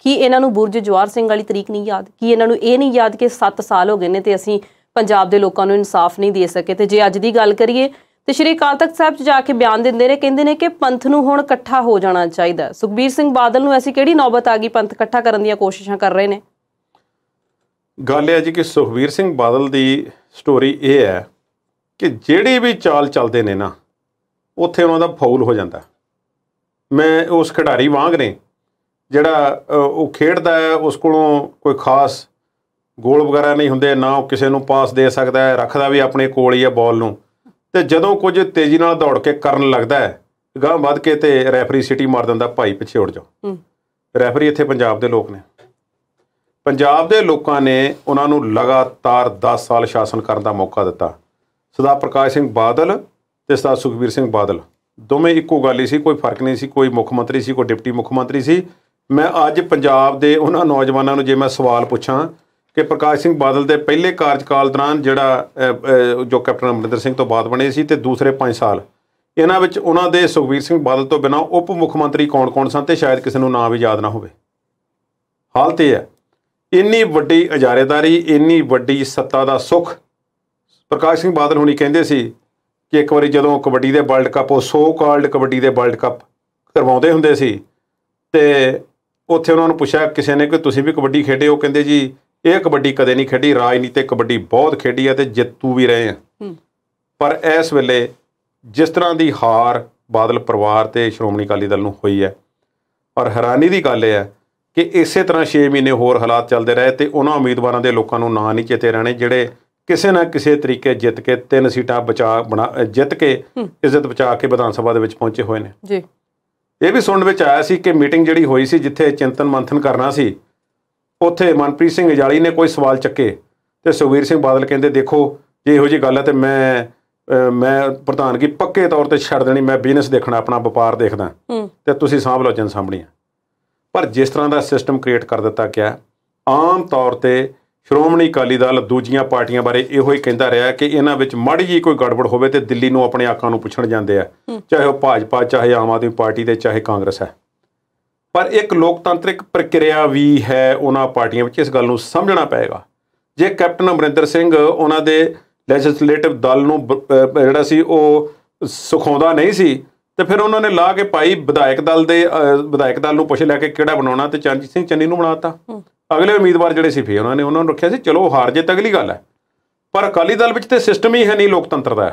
ਕੀ ਇਹਨਾਂ ਨੂੰ ਬੁਰਜ ਜਵਾਹਰ ਸਿੰਘ ਵਾਲੀ ਤਰੀਕ ਨਹੀਂ ਯਾਦ? ਕੀ ਇਹਨਾਂ ਨੂੰ ਇਹ ਨਹੀਂ ਯਾਦ ਕਿ 7 ਸਾਲ ਹੋ ਗਏ ਨੇ ਤੇ ਅਸੀਂ ਪੰਜਾਬ ਦੇ ਲੋਕਾਂ ਨੂੰ ਇਨਸਾਫ ਨਹੀਂ ਦੇ ਸਕੇ? ਤੇ ਜੇ ਅੱਜ ਦੀ ਗੱਲ ਕਰੀਏ ਤੇ ਸ਼੍ਰੀ ਅਕਾਲ ਤਖਤ ਸਾਹਿਬ 'ਚ ਜਾ ਕੇ ਬਿਆਨ ਦਿੰਦੇ ਨੇ, ਕਹਿੰਦੇ ਨੇ ਕਿ ਪੰਥ ਨੂੰ ਹੁਣ ਇਕੱਠਾ ਹੋ ਜਾਣਾ ਚਾਹੀਦਾ। ਸੁਖਬੀਰ ਸਿੰਘ ਬਾਦਲ ਨੂੰ ਐਸੀ ਕਿਹੜੀ ਨੌਬਤ ਆ ਗਈ ਪੰਥ ਇਕੱਠਾ ਕਰਨ ਦੀਆਂ ਕੋਸ਼ਿਸ਼ਾਂ ਕਰ ਰਹੇ ਨੇ? ਗੱਲ ਇਹ ਜੀ ਕਿ ਸੁਖਬੀਰ ਸਿੰਘ ਬਾਦਲ ਦੀ ਸਟੋਰੀ ਇਹ ਹੈ ਕਿ ਜਿਹੜੀ ਵੀ ਚਾਲ ਚੱਲਦੇ ਨੇ ਨਾ, ਉੱਥੇ ਉਹਨਾਂ ਦਾ ਫਾਉਲ ਹੋ ਜਾਂਦਾ। ਮੈਂ ਉਸ ਖਿਡਾਰੀ ਵਾਂਗ ਨੇ ਜਿਹੜਾ ਉਹ ਖੇਡਦਾ ਹੈ, ਉਸ ਕੋਲੋਂ ਕੋਈ ਖਾਸ ਗੋਲ ਵਗੈਰਾ ਨਹੀਂ ਹੁੰਦੇ, ਨਾ ਉਹ ਕਿਸੇ ਨੂੰ ਪਾਸ ਦੇ ਸਕਦਾ ਹੈ, ਰੱਖਦਾ ਵੀ ਆਪਣੇ ਕੋਲ ਹੀ ਹੈ ਬਾਲ ਨੂੰ। ਤੇ ਜਦੋਂ ਕੁਝ ਤੇਜ਼ੀ ਨਾਲ ਦੌੜ ਕੇ ਕਰਨ ਲੱਗਦਾ ਹੈ, ਗਾਂਹ ਵੱਧ ਕੇ ਤੇ ਰੈਫਰੀ ਸਿਟੀ ਮਾਰ ਦਿੰਦਾ, ਭਾਈ ਪਿੱਛੇ ਉੱਡ ਜਾਓ। ਰੈਫਰੀ ਇੱਥੇ ਪੰਜਾਬ ਦੇ ਲੋਕ ਨੇ। ਪੰਜਾਬ ਦੇ ਲੋਕਾਂ ਨੇ ਉਹਨਾਂ ਨੂੰ ਲਗਾਤਾਰ 10 ਸਾਲ ਸ਼ਾਸਨ ਕਰਨ ਦਾ ਮੌਕਾ ਦਿੱਤਾ। ਸਰਦਾਰ ਪ੍ਰਕਾਸ਼ ਸਿੰਘ ਬਾਦਲ ਤੇ ਸਰਦਾਰ ਸੁਖਬੀਰ ਸਿੰਘ ਬਾਦਲ ਦੋਵੇਂ ਇੱਕੋ ਗੱਲ ਹੀ ਸੀ, ਕੋਈ ਫਰਕ ਨਹੀਂ ਸੀ। ਕੋਈ ਮੁੱਖ ਮੰਤਰੀ ਸੀ, ਕੋਈ ਡਿਪਟੀ ਮੁੱਖ ਮੰਤਰੀ ਸੀ। ਮੈਂ ਅੱਜ ਪੰਜਾਬ ਦੇ ਉਹਨਾਂ ਨੌਜਵਾਨਾਂ ਨੂੰ ਜੇ ਮੈਂ ਸਵਾਲ ਪੁੱਛਾਂ ਕਿ ਪ੍ਰਕਾਸ਼ ਸਿੰਘ ਬਾਦਲ ਦੇ ਪਹਿਲੇ ਕਾਰਜਕਾਲ ਦੌਰਾਨ ਜਿਹੜਾ ਜੋ ਕੈਪਟਨ ਅਮਰਿੰਦਰ ਸਿੰਘ ਤੋਂ ਬਾਅਦ ਬਣੇ ਸੀ ਤੇ ਦੂਸਰੇ 5 ਸਾਲ, ਇਹਨਾਂ ਵਿੱਚ ਉਹਨਾਂ ਦੇ ਸੁਖਬੀਰ ਸਿੰਘ ਬਾਦਲ ਤੋਂ ਬਿਨਾਂ ਉਪ ਮੁੱਖ ਮੰਤਰੀ ਕੌਣ-ਕੌਣ ਸਨ, ਤੇ ਸ਼ਾਇਦ ਕਿਸੇ ਨੂੰ ਨਾਂ ਵੀ ਯਾਦ ਨਾ ਹੋਵੇ। ਹਾਲਤ ਇਹ ਹੈ। ਇੰਨੀ ਵੱਡੀ ਇਜਾਰੇਦਾਰੀ, ਇੰਨੀ ਵੱਡੀ ਸੱਤਾ ਦਾ ਸੁੱਖ ਪ੍ਰਕਾਸ਼ ਸਿੰਘ ਬਾਦਲ ਹੁਣੀ ਕਹਿੰਦੇ ਸੀ ਕਿ ਇੱਕ ਵਾਰੀ ਜਦੋਂ ਕਬੱਡੀ ਦੇ ਵਰਲਡ ਕੱਪ, ਉਹ ਸੋ ਕਾਲਡ ਕਬੱਡੀ ਦੇ ਵਰਲਡ ਕੱਪ ਕਰਵਾਉਂਦੇ ਹੁੰਦੇ ਸੀ ਤੇ ਉੱਥੇ ਉਹਨਾਂ ਨੂੰ ਪੁੱਛਿਆ ਕਿਸੇ ਨੇ ਕਿ ਤੁਸੀਂ ਵੀ ਕਬੱਡੀ ਖੇਡੇ? ਉਹ ਕਹਿੰਦੇ ਜੀ ਇਹ ਕਬੱਡੀ ਕਦੇ ਨਹੀਂ ਖੇਡੀ, ਰਾਜਨੀਤਿਕ ਕਬੱਡੀ ਬਹੁਤ ਖੇਡੀ ਹੈ ਤੇ ਜਿੱਤੂ ਵੀ ਰਹੇ ਆ। ਪਰ ਇਸ ਵੇਲੇ ਜਿਸ ਤਰ੍ਹਾਂ ਦੀ ਹਾਰ ਬਾਦਲ ਪਰਿਵਾਰ ਤੇ ਸ਼੍ਰੋਮਣੀ ਅਕਾਲੀ ਦਲ ਨੂੰ ਹੋਈ ਹੈ, ਔਰ ਹੈਰਾਨੀ ਦੀ ਗੱਲ ਇਹ ਹੈ ਕਿ ਇਸੇ ਤਰ੍ਹਾਂ 6 ਮਹੀਨੇ ਹੋਰ ਹਾਲਾਤ ਚੱਲਦੇ ਰਹੇ ਤੇ ਉਹਨਾਂ ਉਮੀਦਵਾਰਾਂ ਦੇ ਲੋਕਾਂ ਨੂੰ ਨਾਂ ਨਹੀਂ ਚੇਤੇ ਰਹਿਣੇ ਜਿਹੜੇ ਕਿਸੇ ਨਾ ਕਿਸੇ ਤਰੀਕੇ ਜਿੱਤ ਕੇ 3 ਸੀਟਾਂ ਜਿੱਤ ਕੇ ਇੱਜ਼ਤ ਬਚਾ ਕੇ ਵਿਧਾਨ ਸਭਾ ਦੇ ਵਿੱਚ ਪਹੁੰਚੇ ਹੋਏ ਨੇ ਜੀ। ਇਹ ਵੀ ਸੁਣਨ ਵਿੱਚ ਆਇਆ ਸੀ ਕਿ ਮੀਟਿੰਗ ਜਿਹੜੀ ਹੋਈ ਸੀ, ਜਿੱਥੇ ਚਿੰਤਨ ਮੰਥਨ ਕਰਨਾ ਸੀ, ਉੱਥੇ ਮਨਪ੍ਰੀਤ ਸਿੰਘ ਇਜਾਲੀ ਨੇ ਕੋਈ ਸਵਾਲ ਚੱਕੇ ਤੇ ਸੁਖਬੀਰ ਸਿੰਘ ਬਾਦਲ ਕਹਿੰਦੇ ਦੇਖੋ ਜੇ ਇਹੋ ਜਿਹੀ ਗੱਲ ਹੈ ਤੇ ਮੈਂ ਪ੍ਰਧਾਨਗੀ ਪੱਕੇ ਤੌਰ ਤੇ ਛੱਡ ਦੇਣੀ, ਮੈਂ ਬਿਜ਼ਨਸ ਦੇਖਣਾ, ਆਪਣਾ ਵਪਾਰ ਦੇਖਦਾ ਤੇ ਤੁਸੀਂ ਸਾਂਭ ਲਓ ਜਨ ਸਾਂਭਣੀਆਂ। ਪਰ ਜਿਸ ਤਰ੍ਹਾਂ ਦਾ ਸਿਸਟਮ ਕ੍ਰੀਏਟ ਕਰ ਦਿੱਤਾ ਗਿਆ, ਆਮ ਤੌਰ ਤੇ ਸ਼੍ਰੋਮਣੀ ਅਕਾਲੀ ਦਲ ਦੂਜੀਆਂ ਪਾਰਟੀਆਂ ਬਾਰੇ ਇਹੋ ਹੀ ਕਹਿੰਦਾ ਰਿਹਾ ਕਿ ਇਹਨਾਂ ਵਿੱਚ ਮਾੜੀ ਜਿਹੀ ਕੋਈ ਗੜਬੜ ਹੋਵੇ ਤੇ ਦਿੱਲੀ ਨੂੰ ਆਪਣੇ ਆਕਾਂ ਨੂੰ ਪੁੱਛਣ ਜਾਂਦੇ ਆ, ਚਾਹੇ ਉਹ ਭਾਜਪਾ, ਚਾਹੇ ਆਮ ਆਦਮੀ ਪਾਰਟੀ ਤੇ ਚਾਹੇ ਕਾਂਗਰਸ ਹੈ। ਪਰ ਇੱਕ ਲੋਕਤੰਤਰਿਕ ਪ੍ਰਕਿਰਿਆ ਵੀ ਹੈ ਉਹਨਾਂ ਪਾਰਟੀਆਂ ਵਿੱਚ, ਇਸ ਗੱਲ ਨੂੰ ਸਮਝਣਾ ਪਏਗਾ। ਜੇ ਕੈਪਟਨ ਅਮਰਿੰਦਰ ਸਿੰਘ ਉਹਨਾਂ ਦੇ ਲੈਜਿਸਲੇਟਿਵ ਦਲ ਨੂੰ ਜਿਹੜਾ ਸੀ ਉਹ ਸਿਖਾਉਂਦਾ ਨਹੀਂ ਸੀ ਤੇ ਫਿਰ ਉਹਨਾਂ ਨੇ ਲਾ ਕੇ ਭਾਈ ਵਿਧਾਇਕ ਦਲ ਨੂੰ ਪੁੱਛ ਲਿਆ ਕਿ ਕਿਹੜਾ ਬਣਾਉਣਾ, ਤੇ ਚਰਨਜੀਤ ਸਿੰਘ ਚੰਨੀ ਨੂੰ ਬਣਾਤਾ। ਅਗਲੇ ਉਮੀਦਵਾਰ ਜਿਹੜੇ ਸੀ ਫਿਰ ਉਹਨਾਂ ਨੂੰ ਰੱਖਿਆ ਸੀ। ਚਲੋ ਹਾਰ ਜਿੱਤ ਅਗਲੀ ਗੱਲ ਹੈ, ਪਰ ਅਕਾਲੀ ਦਲ ਵਿੱਚ ਤੇ ਸਿਸਟਮ ਹੀ ਹੈ ਨਹੀਂ ਲੋਕਤੰਤਰ ਦਾ।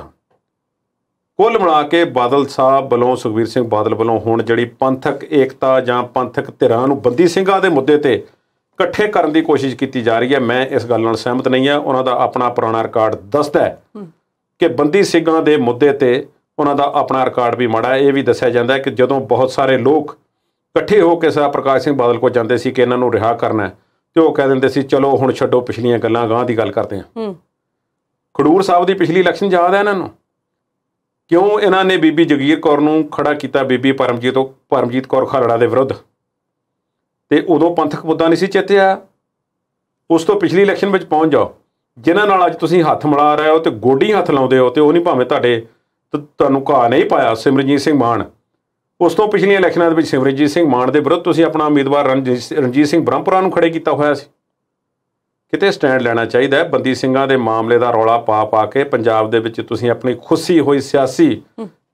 ਕੁੱਲ ਮਿਲਾ ਕੇ ਬਾਦਲ ਸਾਹਿਬ ਵੱਲੋਂ, ਸੁਖਬੀਰ ਸਿੰਘ ਬਾਦਲ ਵੱਲੋਂ ਹੁਣ ਜਿਹੜੀ ਪੰਥਕ ਏਕਤਾ ਜਾਂ ਪੰਥਕ ਧਿਰਾਂ ਨੂੰ ਬੰਦੀ ਸਿੰਘਾਂ ਦੇ ਮੁੱਦੇ ਤੇ ਇਕੱਠੇ ਕਰਨ ਦੀ ਕੋਸ਼ਿਸ਼ ਕੀਤੀ ਜਾ ਰਹੀ ਹੈ, ਮੈਂ ਇਸ ਗੱਲ ਨਾਲ ਸਹਿਮਤ ਨਹੀਂ ਹਾਂ। ਉਹਨਾਂ ਦਾ ਆਪਣਾ ਪੁਰਾਣਾ ਰਿਕਾਰਡ ਦੱਸਦਾ ਹੈ ਕਿ ਬੰਦੀ ਸਿੰਘਾਂ ਦੇ ਮੁੱਦੇ ਤੇ ਉਹਨਾਂ ਦਾ ਆਪਣਾ ਰਿਕਾਰਡ ਵੀ ਮਾੜਾ ਹੈ। ਇਹ ਵੀ ਦੱਸਿਆ ਜਾਂਦਾ ਹੈ ਕਿ ਜਦੋਂ ਬਹੁਤ ਸਾਰੇ ਲੋਕ ਇਕੱਠੇ ਹੋ ਕੇ ਸਰਦਾਰ ਪ੍ਰਕਾਸ਼ ਸਿੰਘ ਬਾਦਲ ਕੋਲ ਜਾਂਦੇ ਸੀ ਕਿ ਇਹਨਾਂ ਨੂੰ ਰਿਹਾ ਕਰਨਾ, ਤੇ ਉਹ ਕਹਿ ਦਿੰਦੇ ਸੀ ਚਲੋ ਹੁਣ ਛੱਡੋ ਪਿਛਲੀਆਂ ਗੱਲਾਂ, ਗਾਂਹ ਦੀ ਗੱਲ ਕਰਦੇ ਹਾਂ। ਖਡੂਰ ਸਾਹਿਬ ਦੀ ਪਿਛਲੀ ਇਲੈਕਸ਼ਨ ਯਾਦ ਹੈ ਇਹਨਾਂ ਨੂੰ? ਕਿਉਂ ਇਹਨਾਂ ਨੇ ਬੀਬੀ ਜਗੀਰ ਕੌਰ ਨੂੰ ਖੜਾ ਕੀਤਾ ਬੀਬੀ ਪਰਮਜੀਤ ਕੌਰ ਖਾਲੜਾ ਦੇ ਵਿਰੁੱਧ, ਤੇ ਉਦੋਂ ਪੰਥਕ ਮੁੱਦਾ ਨਹੀਂ ਸੀ ਚੇਤੇ ਆਇਆ। ਉਸ ਤੋਂ ਪਿਛਲੀ ਇਲੈਕਸ਼ਨ ਵਿੱਚ ਪਹੁੰਚ ਜਾਓ, ਜਿਨ੍ਹਾਂ ਨਾਲ ਅੱਜ ਤੁਸੀਂ ਹੱਥ ਮਿਲਾ ਰਹੇ ਹੋ ਤੇ ਗੋਡੀ ਹੱਥ ਲਾਉਂਦੇ ਹੋ, ਤੇ ਉਹ ਨਹੀਂ ਭਾਵੇਂ ਤੁਹਾਨੂੰ ਘਾਹ ਨਹੀਂ ਪਾਇਆ ਸਿਮਰਨਜੀਤ ਸਿੰਘ ਮਾਨ। ਉਸ ਤੋਂ ਪਿਛਲੀਆਂ ਇਲੈਕਸ਼ਨਾਂ ਦੇ ਵਿੱਚ ਸਿਮਰਨਜੀਤ ਸਿੰਘ ਮਾਨ ਦੇ ਵਿਰੁੱਧ ਤੁਸੀਂ ਆਪਣਾ ਉਮੀਦਵਾਰ ਰਣਜੀਤ ਸਿੰਘ ਬ੍ਰਹਮਪੁਰਾ ਨੂੰ ਖੜੇ ਕੀਤਾ ਹੋਇਆ ਸੀ। ਕਿਤੇ ਸਟੈਂਡ ਲੈਣਾ ਚਾਹੀਦਾ ਹੈ। ਬੰਦੀ ਸਿੰਘਾਂ ਦੇ ਮਾਮਲੇ ਦਾ ਰੌਲਾ ਪਾ ਕੇ ਪੰਜਾਬ ਦੇ ਵਿੱਚ ਤੁਸੀਂ ਆਪਣੀ ਖੁੱਸੀ ਹੋਈ ਸਿਆਸੀ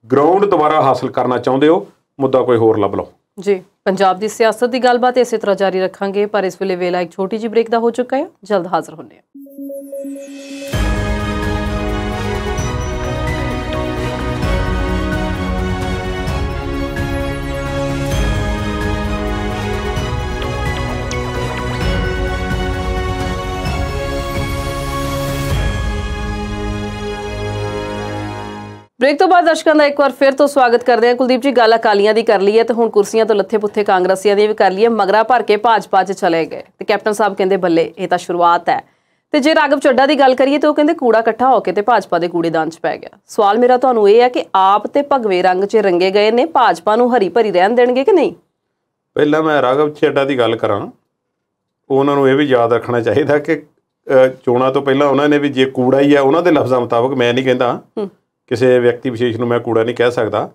ਗਰਾਊਂਡ ਦੁਬਾਰਾ ਹਾਸਲ ਕਰਨਾ ਚਾਹੁੰਦੇ ਹੋ। ਮੁੱਦਾ ਕੋਈ ਹੋਰ ਲੱਭ ਲਓ ਜੀ। ਪੰਜਾਬ ਦੀ ਸਿਆਸਤ ਦੀ ਗੱਲਬਾਤ ਇਸੇ ਤਰ੍ਹਾਂ ਜਾਰੀ ਰੱਖਾਂਗੇ, ਪਰ ਇਸ ਵੇਲੇ ਵੇਲਾ ਇੱਕ ਛੋਟੀ ਜਿਹੀ ਬ੍ਰੇਕ ਦਾ ਹੋ ਚੁੱਕਾ ਹੈ। ਜਲਦ ਹਾਜ਼ਰ ਹੁੰਦੇ ਹਾਂ। ਬ੍ਰੇਕ ਤੋਂ ਬਾਅਦ ਦਰਸ਼ਕਾਂ ਦਾ ਇੱਕ ਵਾਰ ਫਿਰ ਤੋਂ ਸਵਾਗਤ ਕਰਦੇ ਹਾਂ। ਕੁਲਦੀਪ ਜੀ, ਗੱਲ ਅਕਾਲੀਆਂ ਦੀ ਕਰ ਲਈ ਹੈ ਤੇ ਹੁਣ ਕੁਰਸੀਆਂ ਤੋਂ ਲੱਥੇ ਪੁੱਥੇ ਕਾਂਗਰਸੀਆਂ ਦੀ ਵੀ ਕਰ ਲਈ ਹੈ। ਮਗਰਾ ਭਰ ਕੇ ਭਾਜਪਾ 'ਚ ਚਲੇ ਗਏ ਤੇ ਕੈਪਟਨ ਸਾਹਿਬ ਕਹਿੰਦੇ ਬੱਲੇ, ਇਹ ਤਾਂ ਸ਼ੁਰੂਆਤ ਹੈ। ਤੇ ਜੇ ਰਾਘਵ ਚੱਡਾ ਦੀ ਗੱਲ ਕਰੀਏ ਤਾਂ ਉਹ ਕਹਿੰਦੇ ਕੂੜਾ ਇਕੱਠਾ ਹੋ ਕੇ ਤੇ ਭਾਜਪਾ ਦੇ ਕੂੜੇਦਾਨ 'ਚ ਪੈ ਗਿਆ। ਸਵਾਲ ਮੇਰਾ ਤੁਹਾਨੂੰ ਇਹ ਹੈ ਕਿ ਆਪ ਤੇ ਭਗਵੇਂ ਰੰਗ 'ਚ ਰੰਗੇ ਗਏ ਨੇ, ਭਾਜਪਾ ਨੂੰ ਹਰੀ ਭਰੀ ਰਹਿਣ ਦੇਣਗੇ ਕਿ ਨਹੀਂ? ਪਹਿਲਾਂ ਮੈਂ ਰਾਘਵ ਚੱਡਾ ਦੀ ਗੱਲ ਕਰਾਂ, ਉਹਨਾਂ ਨੂੰ ਇਹ ਵੀ ਯਾਦ ਰੱਖਣਾ ਚਾਹੀਦਾ ਕਿ ਚੋਣਾਂ ਤੋਂ ਪਹਿਲਾਂ ਉਹਨਾਂ ਨੇ ਵੀ, ਜੇ ਕੂੜਾ ਹੀ ਹੈ ਉਹਨਾਂ ਦੇ ਲਫ਼ਜ਼ਾਂ ਮੁਤਾਬਕ, ਮੈਂ ਨਹੀਂ ਕਹਿੰਦਾ, ਕਿਸੇ ਵਿਅਕਤੀ ਵਿਸ਼ੇਸ਼ ਨੂੰ ਮੈਂ ਕੂੜਾ ਨਹੀਂ ਕਹਿ ਸਕਦਾ,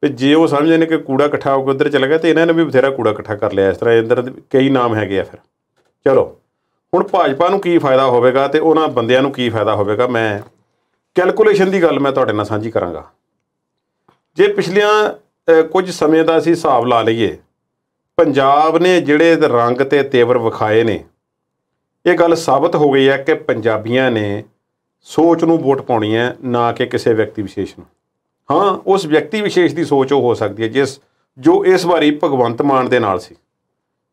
ਵੀ ਜੇ ਉਹ ਸਮਝਦੇ ਨੇ ਕਿ ਕੂੜਾ ਇਕੱਠਾ ਹੋ ਕੇ ਉੱਧਰ ਚਲਾ ਗਿਆ, ਤੇ ਇਹਨਾਂ ਨੇ ਵੀ ਬਥੇਰਾ ਕੂੜਾ ਇਕੱਠਾ ਕਰ ਲਿਆ। ਇਸ ਤਰ੍ਹਾਂ ਇੱਧਰ ਕਈ ਨਾਮ ਹੈਗੇ ਆ। ਫਿਰ ਚਲੋ, ਹੁਣ ਭਾਜਪਾ ਨੂੰ ਕੀ ਫਾਇਦਾ ਹੋਵੇਗਾ ਤੇ ਉਹਨਾਂ ਬੰਦਿਆਂ ਨੂੰ ਕੀ ਫਾਇਦਾ ਹੋਵੇਗਾ, ਮੈਂ ਕੈਲਕੂਲੇਸ਼ਨ ਦੀ ਗੱਲ ਮੈਂ ਤੁਹਾਡੇ ਨਾਲ ਸਾਂਝੀ ਕਰਾਂਗਾ। ਜੇ ਪਿਛਲੀਆਂ ਕੁਝ ਸਮੇਂ ਦਾ ਅਸੀਂ ਹਿਸਾਬ ਲਾ ਲਈਏ, ਪੰਜਾਬ ਨੇ ਜਿਹੜੇ ਰੰਗ ਤੇ ਤੇਵਰ ਵਿਖਾਏ ਨੇ, ਇਹ ਗੱਲ ਸਾਬਤ ਹੋ ਗਈ ਹੈ ਕਿ ਪੰਜਾਬੀਆਂ ਨੇ ਸੋਚ ਨੂੰ ਵੋਟ ਪਾਉਣੀ ਹੈ, ਨਾ ਕਿ ਕਿਸੇ ਵਿਅਕਤੀ ਵਿਸ਼ੇਸ਼ ਨੂੰ। ਹਾਂ, ਉਸ ਵਿਅਕਤੀ ਵਿਸ਼ੇਸ਼ ਦੀ ਸੋਚ ਉਹ ਹੋ ਸਕਦੀ ਹੈ ਜੋ ਇਸ ਵਾਰੀ ਭਗਵੰਤ ਮਾਨ ਦੇ ਨਾਲ ਸੀ,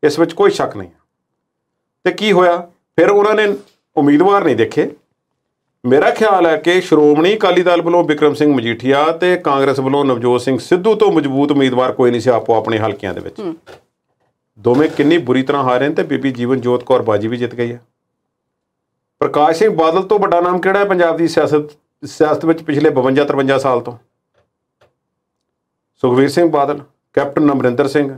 ਇਸ ਵਿੱਚ ਕੋਈ ਸ਼ੱਕ ਨਹੀਂ। ਤੇ ਕੀ ਹੋਇਆ ਫਿਰ? ਉਹਨਾਂ ਨੇ ਉਮੀਦਵਾਰ ਨਹੀਂ ਦੇਖੇ। ਮੇਰਾ ਖਿਆਲ ਹੈ ਕਿ ਸ਼੍ਰੋਮਣੀ ਅਕਾਲੀ ਦਲ ਵੱਲੋਂ ਬਿਕਰਮ ਸਿੰਘ ਮਜੀਠੀਆ ਤੇ ਕਾਂਗਰਸ ਵੱਲੋਂ ਨਵਜੋਤ ਸਿੰਘ ਸਿੱਧੂ ਤੋਂ ਮਜ਼ਬੂਤ ਉਮੀਦਵਾਰ ਕੋਈ ਨਹੀਂ ਸੀ ਆਪੋ ਆਪਣੇ ਹਲਕਿਆਂ ਦੇ ਵਿੱਚ। ਦੋਵੇਂ ਕਿੰਨੀ ਬੁਰੀ ਤਰ੍ਹਾਂ ਹਾਰੇ ਨੇ, ਤੇ ਬੀਬੀ ਜੀਵਨਜੋਤ ਕੌਰ ਬਾਜੀ ਵੀ ਜਿੱਤ ਗਈ ਹੈ। ਪ੍ਰਕਾਸ਼ ਸਿੰਘ ਬਾਦਲ ਤੋਂ ਵੱਡਾ ਨਾਮ ਕਿਹੜਾ ਹੈ ਪੰਜਾਬ ਦੀ ਸਿਆਸਤ ਵਿੱਚ ਪਿਛਲੇ 52-53 ਸਾਲ ਤੋਂ? ਸੁਖਬੀਰ ਸਿੰਘ ਬਾਦਲ, ਕੈਪਟਨ ਅਮਰਿੰਦਰ ਸਿੰਘ,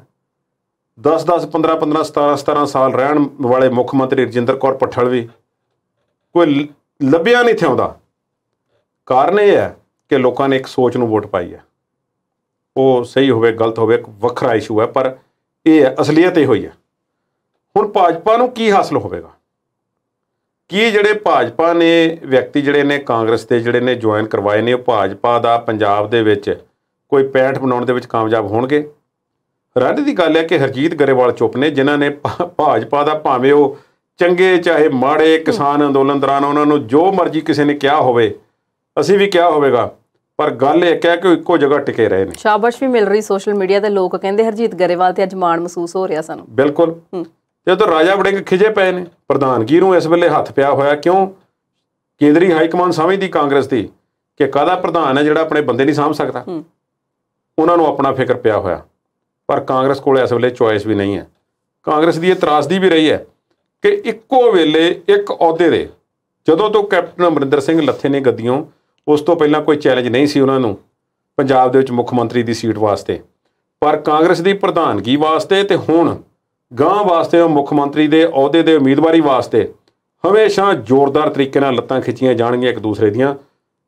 10-10, 15-15, 17-17 ਸਾਲ ਰਹਿਣ ਵਾਲੇ ਮੁੱਖ ਮੰਤਰੀ ਰਜਿੰਦਰ ਕੌਰ ਭੱਠਲ ਵੀ ਕੋਈ ਲੱਭਿਆ ਨਹੀਂ ਥਿਆਉਂਦਾ। ਕਾਰਨ ਇਹ ਹੈ ਕਿ ਲੋਕਾਂ ਨੇ ਇੱਕ ਸੋਚ ਨੂੰ ਵੋਟ ਪਾਈ ਹੈ। ਉਹ ਸਹੀ ਹੋਵੇ ਗਲਤ ਹੋਵੇ ਇੱਕ ਵੱਖਰਾ ਇਸ਼ੂ ਹੈ, ਪਰ ਇਹ ਹੈ ਅਸਲੀਅਤ ਇਹ ਹੋਈ ਹੈ। ਹੁਣ ਭਾਜਪਾ ਨੂੰ ਕੀ ਹਾਸਲ ਹੋਵੇਗਾ? ਕੀ ਜਿਹੜੇ ਭਾਜਪਾ ਨੇ ਵਿਅਕਤੀ ਜਿਹੜੇ ਨੇ ਕਾਂਗਰਸ ਦੇ ਜਿਹੜੇ ਨੇ ਜੁਆਇਨ ਕਰਵਾਏ ਨੇ, ਉਹ ਭਾਜਪਾ ਦਾ ਪੰਜਾਬ ਦੇ ਵਿੱਚ ਕੋਈ 65 ਬਣਾਉਣ ਦੇ ਵਿੱਚ ਕਾਮਯਾਬ ਹੋਣਗੇ? ਰੱਦ ਦੀ ਗੱਲ ਹੈ ਕਿ ਹਰਜੀਤ ਗਰੇਵਾਲ ਚੁੱਪ ਨੇ, ਜਿਨ੍ਹਾਂ ਨੇ ਭਾਜਪਾ ਦਾ ਭਾਵੇਂ ਉਹ ਚੰਗੇ ਚਾਹੇ ਮਾੜੇ ਕਿਸਾਨ ਅੰਦੋਲਨ ਦੌਰਾਨ ਉਹਨਾਂ ਨੂੰ ਜੋ ਮਰਜ਼ੀ ਕਿਸੇ ਨੇ ਕਿਹਾ ਹੋਵੇ, ਅਸੀਂ ਵੀ ਕਿਹਾ ਹੋਵੇਗਾ, ਪਰ ਗੱਲ ਇਹ ਹੈ ਕਿ ਉਹ ਇੱਕੋ ਜਗ੍ਹਾ ਟਿਕੇ ਰਹੇ ਨੇ। ਸ਼ਾਬਾਸ਼ ਵੀ ਮਿਲ ਰਹੀ ਸੋਸ਼ਲ ਮੀਡੀਆ ਤੇ, ਲੋਕ ਕਹਿੰਦੇ ਹਰਜੀਤ ਗਰੇਵਾਲ ਤੇ ਅੱਜ ਮਾਣ ਮਹਿਸੂਸ ਹੋ ਰਿਹਾ ਸਾਨੂੰ। ਬਿਲਕੁਲ। ਤੇ ਉਧਰ ਰਾਜਾ ਵੜਿੰਗ ਖਿਜੇ ਪਏ ਨੇ, ਪ੍ਰਧਾਨਗੀ ਨੂੰ ਇਸ ਵੇਲੇ ਹੱਥ ਪਿਆ ਹੋਇਆ। ਕਿਉਂ? ਕੇਂਦਰੀ ਹਾਈਕਮਾਨ ਸਮਝਦੀ ਕਾਂਗਰਸ ਦੀ ਕਿ ਕਾਹਦਾ ਪ੍ਰਧਾਨ ਹੈ ਜਿਹੜਾ ਆਪਣੇ ਬੰਦੇ ਨਹੀਂ ਸਾਂਭ ਸਕਦਾ। ਉਹਨਾਂ ਨੂੰ ਆਪਣਾ ਫਿਕਰ ਪਿਆ ਹੋਇਆ, ਪਰ ਕਾਂਗਰਸ ਕੋਲ ਇਸ ਵੇਲੇ ਚੁਆਇਸ ਵੀ ਨਹੀਂ ਹੈ। ਕਾਂਗਰਸ ਦੀ ਇਹ ਤਰਾਸਦੀ ਵੀ ਰਹੀ ਹੈ ਕਿ ਇੱਕੋ ਵੇਲੇ ਇੱਕ ਅਹੁਦੇ ਦੇ, ਜਦੋਂ ਤੋਂ ਕੈਪਟਨ ਅਮਰਿੰਦਰ ਸਿੰਘ ਲੱਥੇ ਨੇ ਗੱਦੀਓਂ, ਉਸ ਤੋਂ ਪਹਿਲਾਂ ਕੋਈ ਚੈਲੰਜ ਨਹੀਂ ਸੀ ਉਹਨਾਂ ਨੂੰ ਪੰਜਾਬ ਦੇ ਵਿੱਚ ਮੁੱਖ ਮੰਤਰੀ ਦੀ ਸੀਟ ਵਾਸਤੇ, ਪਰ ਕਾਂਗਰਸ ਦੀ ਪ੍ਰਧਾਨਗੀ ਵਾਸਤੇ ਤੇ ਹੁਣ ਗਾਂ ਵਾਸਤੇ ਉਹ ਮੁੱਖ ਮੰਤਰੀ ਦੇ ਅਹੁਦੇ ਦੇ ਉਮੀਦਵਾਰੀ ਵਾਸਤੇ ਹਮੇਸ਼ਾ ਜ਼ੋਰਦਾਰ ਤਰੀਕੇ ਨਾਲ ਲੱਤਾਂ ਖਿੱਚੀਆਂ ਜਾਣਗੀਆਂ ਇੱਕ ਦੂਸਰੇ ਦੀਆਂ।